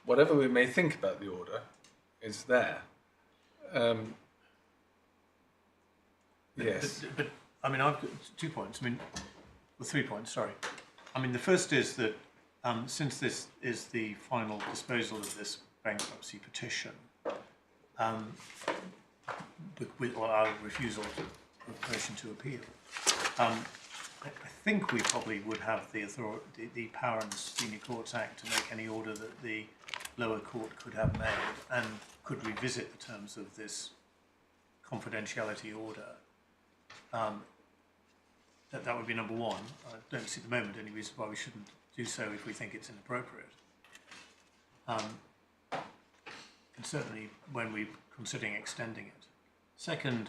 whatever we may think about the order is there. Yes. But I mean, I've got 2 points. I mean, well, 3 points. Sorry. I mean, the first is that since this is the final disposal of this bankruptcy petition, with our refusal of permission to appeal, I think we probably would have the authority, the power in the Senior Courts Act to make any order that the lower court could have made and could revisit the terms of this confidentiality order. That would be number one. I don't see at the moment any reason why we shouldn't do so if we think it's inappropriate. And certainly when we're considering extending it. Second,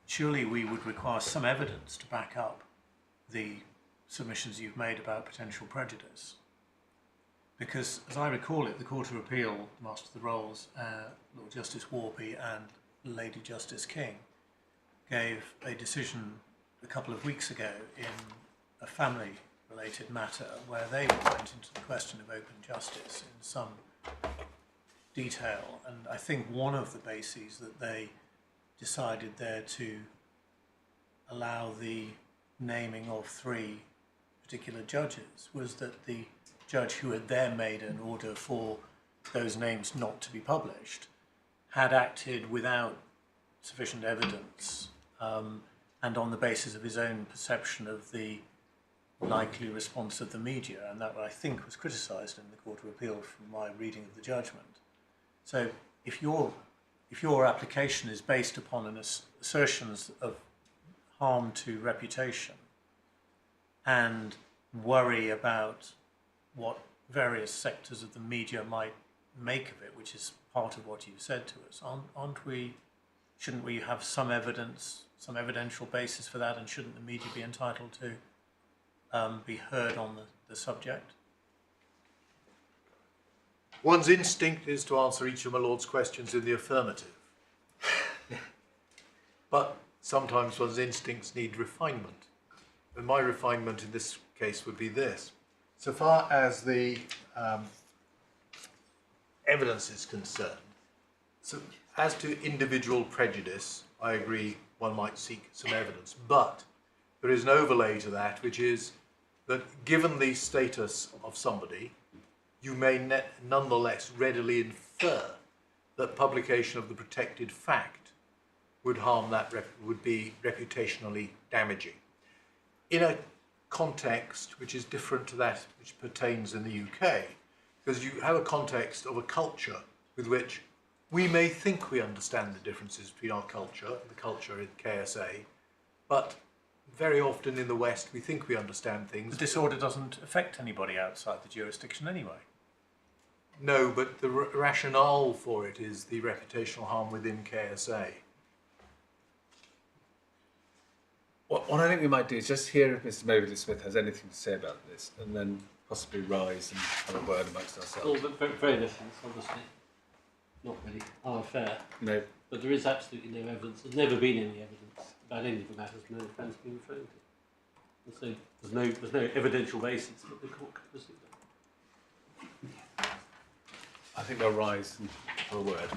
surely we would require some evidence to back up the submissions you've made about potential prejudice. Because, as I recall it, the Court of Appeal, Master of the Rolls, Lord Justice Warby and Lady Justice King gave a decision a couple of weeks ago in a family-related matter where they went into the question of open justice in some detail. And I think one of the bases that they decided there to allow the naming of 3 particular judges was that the judge who had there made an order for those names not to be published had acted without sufficient evidence and on the basis of his own perception of the likely response of the media, and that I think was criticised in the Court of Appeal from my reading of the judgment. So if your application is based upon assertions of harm to reputation and worry about what various sectors of the media might make of it, which is part of what you've said to us, shouldn't we have some evidence, some evidential basis for that, and shouldn't the media be entitled to be heard on the subject? One's instinct is to answer each of my Lord's questions in the affirmative. But sometimes one's instincts need refinement. And my refinement in this case would be this. So far as the evidence is concerned, so as to individual prejudice, I agree one might seek some evidence, but there is an overlay to that, which is that given the status of somebody, you may nonetheless readily infer that publication of the protected fact would harm that, would be reputationally damaging. In a context which is different to that which pertains in the UK, because you have a context of a culture with which we may think we understand the differences between our culture and the culture in KSA, but very often in the West we think we understand things. The disorder doesn't affect anybody outside the jurisdiction anyway. No, but the rationale for it is the reputational harm within KSA. What I think we might do is just hear if Mr. Mobley Smith has anything to say about this, and then possibly rise and have a word amongst ourselves. Well, very little, obviously. Not really our affair. No. But there is absolutely no evidence. There's never been any evidence about any of the matters no offence being thrown to. And so there's no evidential basis that the court can proceed on. think they'll rise for a word.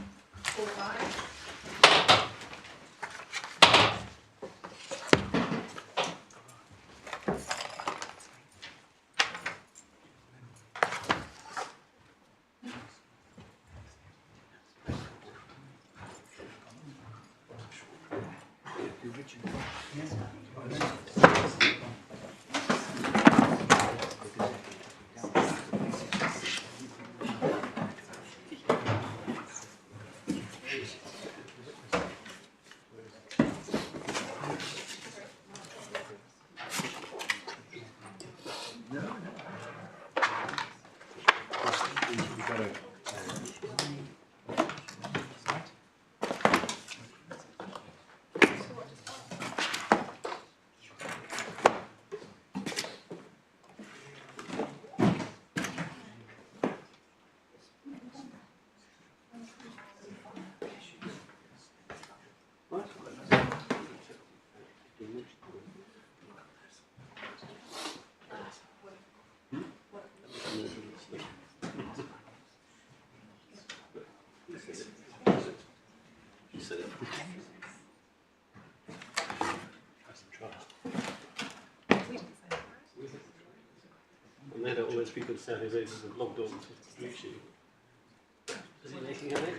And they don't always people say his agents have logged on to YouTube. Is he making any?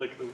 Like the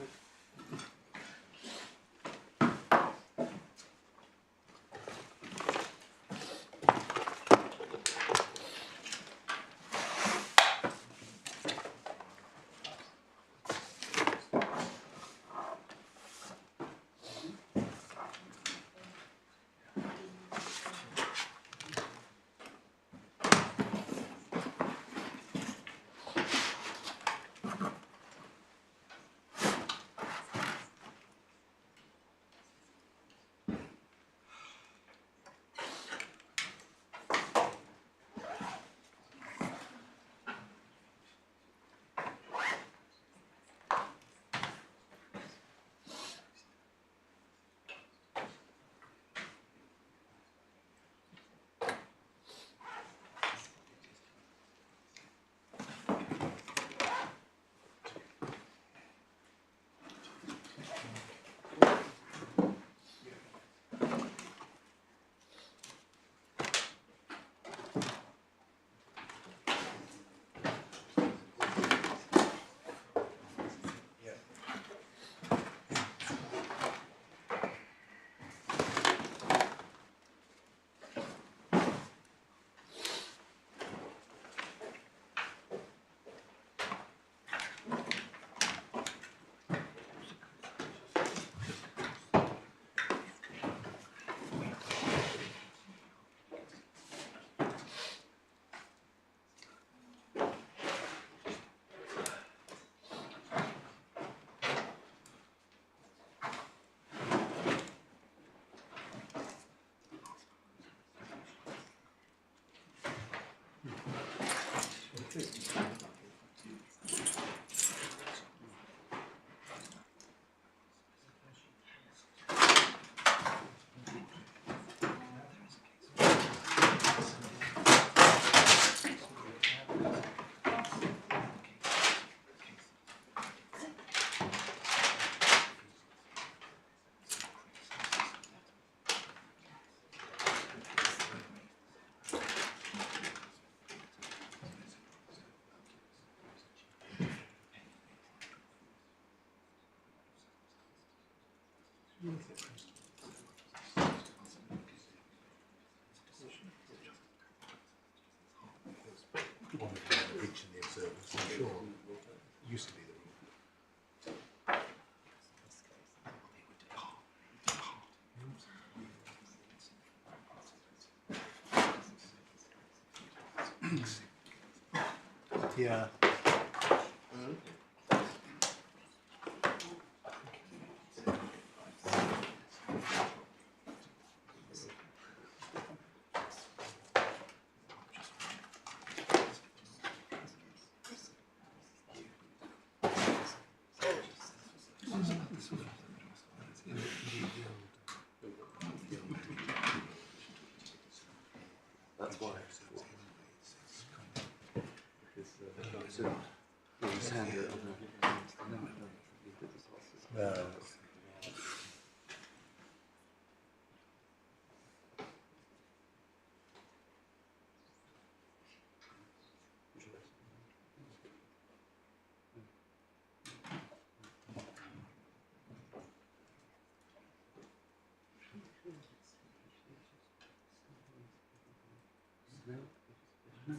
One of the breach in the observance, I'm sure, used to be the rule. Yeah. That's why. No.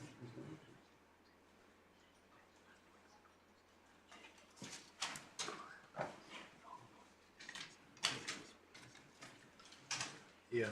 Yeah.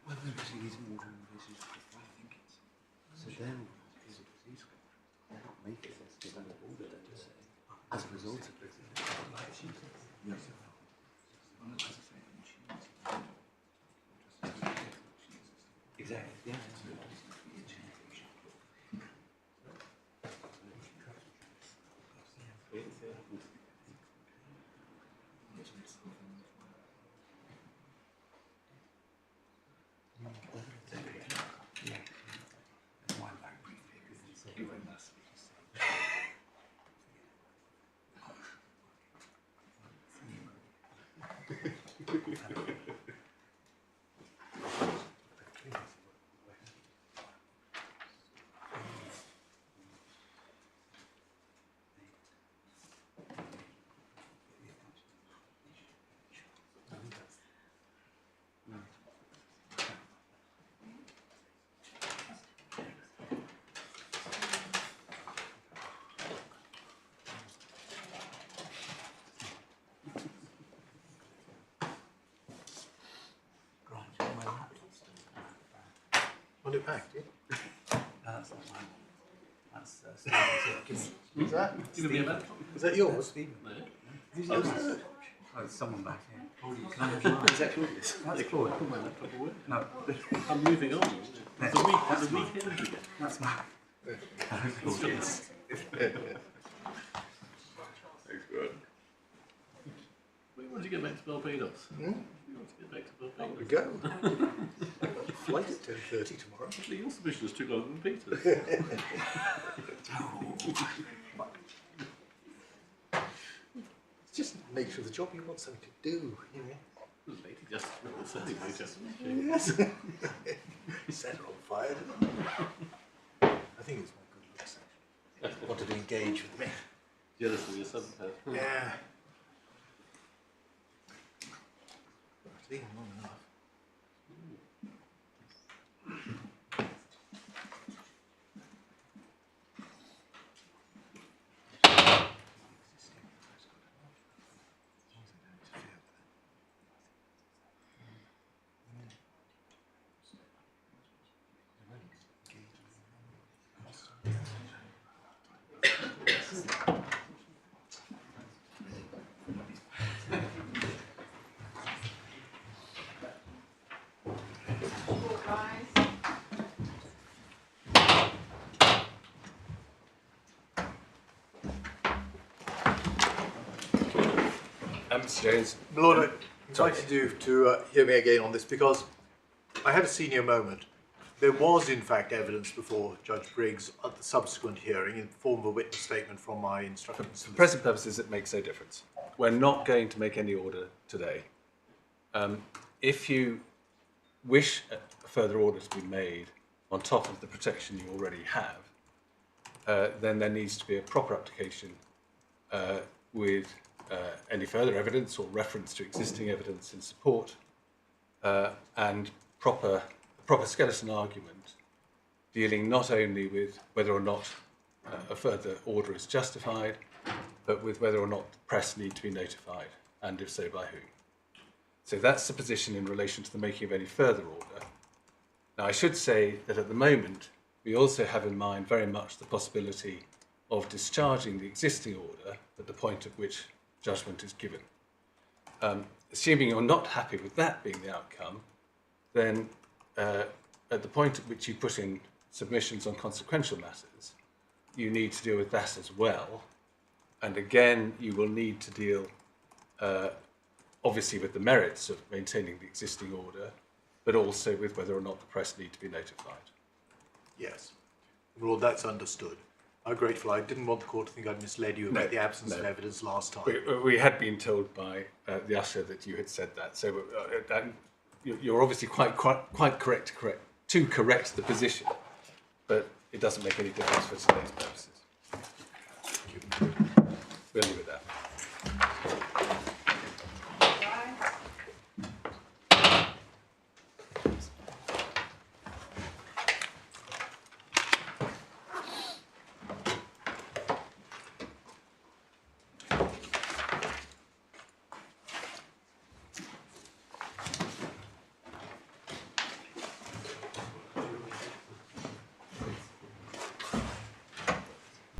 Well, no, because he's more than basis of I think it's. So they're not making this given the order to say as a result of this. Exactly. Yeah. Want it back, do you? That's not mine. That's Stephen's. Is that? Give me a minute. Is that yours? Stephen. No. Who's yours? Oh, it's someone back here. Can I have mine? Is that yours? That's Claude. Put my laptop away. No, I'm moving on. It's a weekend again. that's mine. Yes. Thanks, Gordon. We want to get back to Barbados. Hmm? We want to get back to On we Barbados. go. Flight at 10:30 tomorrow. Actually, your submission is too long than Peter's. It's just the nature of the job. You want something to do, you know. The lady just wrote the surname, they just. Yes. Set her on fire. I think it's more engage with me. Jealous of your son, Ted. Yeah. It's been long enough. Mr. Jones. My Lord, I invited you to hear me again on this because I had a senior moment. There was, in fact, evidence before Judge Briggs at the subsequent hearing in the form of a witness statement from my instructions. For present purposes, it makes no difference. We're not going to make any order today. If you wish a further order to be made on top of the protection you already have, then there needs to be a proper application with any further evidence or reference to existing evidence in support and proper skeleton argument dealing not only with whether or not a further order is justified, but with whether or not the press need to be notified, and if so, by whom. So that's the position in relation to the making of any further order. Now, I should say that at the moment, we also have in mind very much the possibility of discharging the existing order at the point at which judgment is given. Assuming you're not happy with that being the outcome, then at the point at which you put in submissions on consequential matters, you need to deal with that as well. And again, you will need to deal obviously with the merits of maintaining the existing order, but also with whether or not the press need to be notified. Yes. Well, that's understood. I'm grateful. I didn't want the court to think I'd misled you about the absence of evidence last time. We had been told by the usher that you had said that, so you're obviously quite correct to correct the position, but it doesn't make any difference for today's purposes. Thank you. We'll leave it.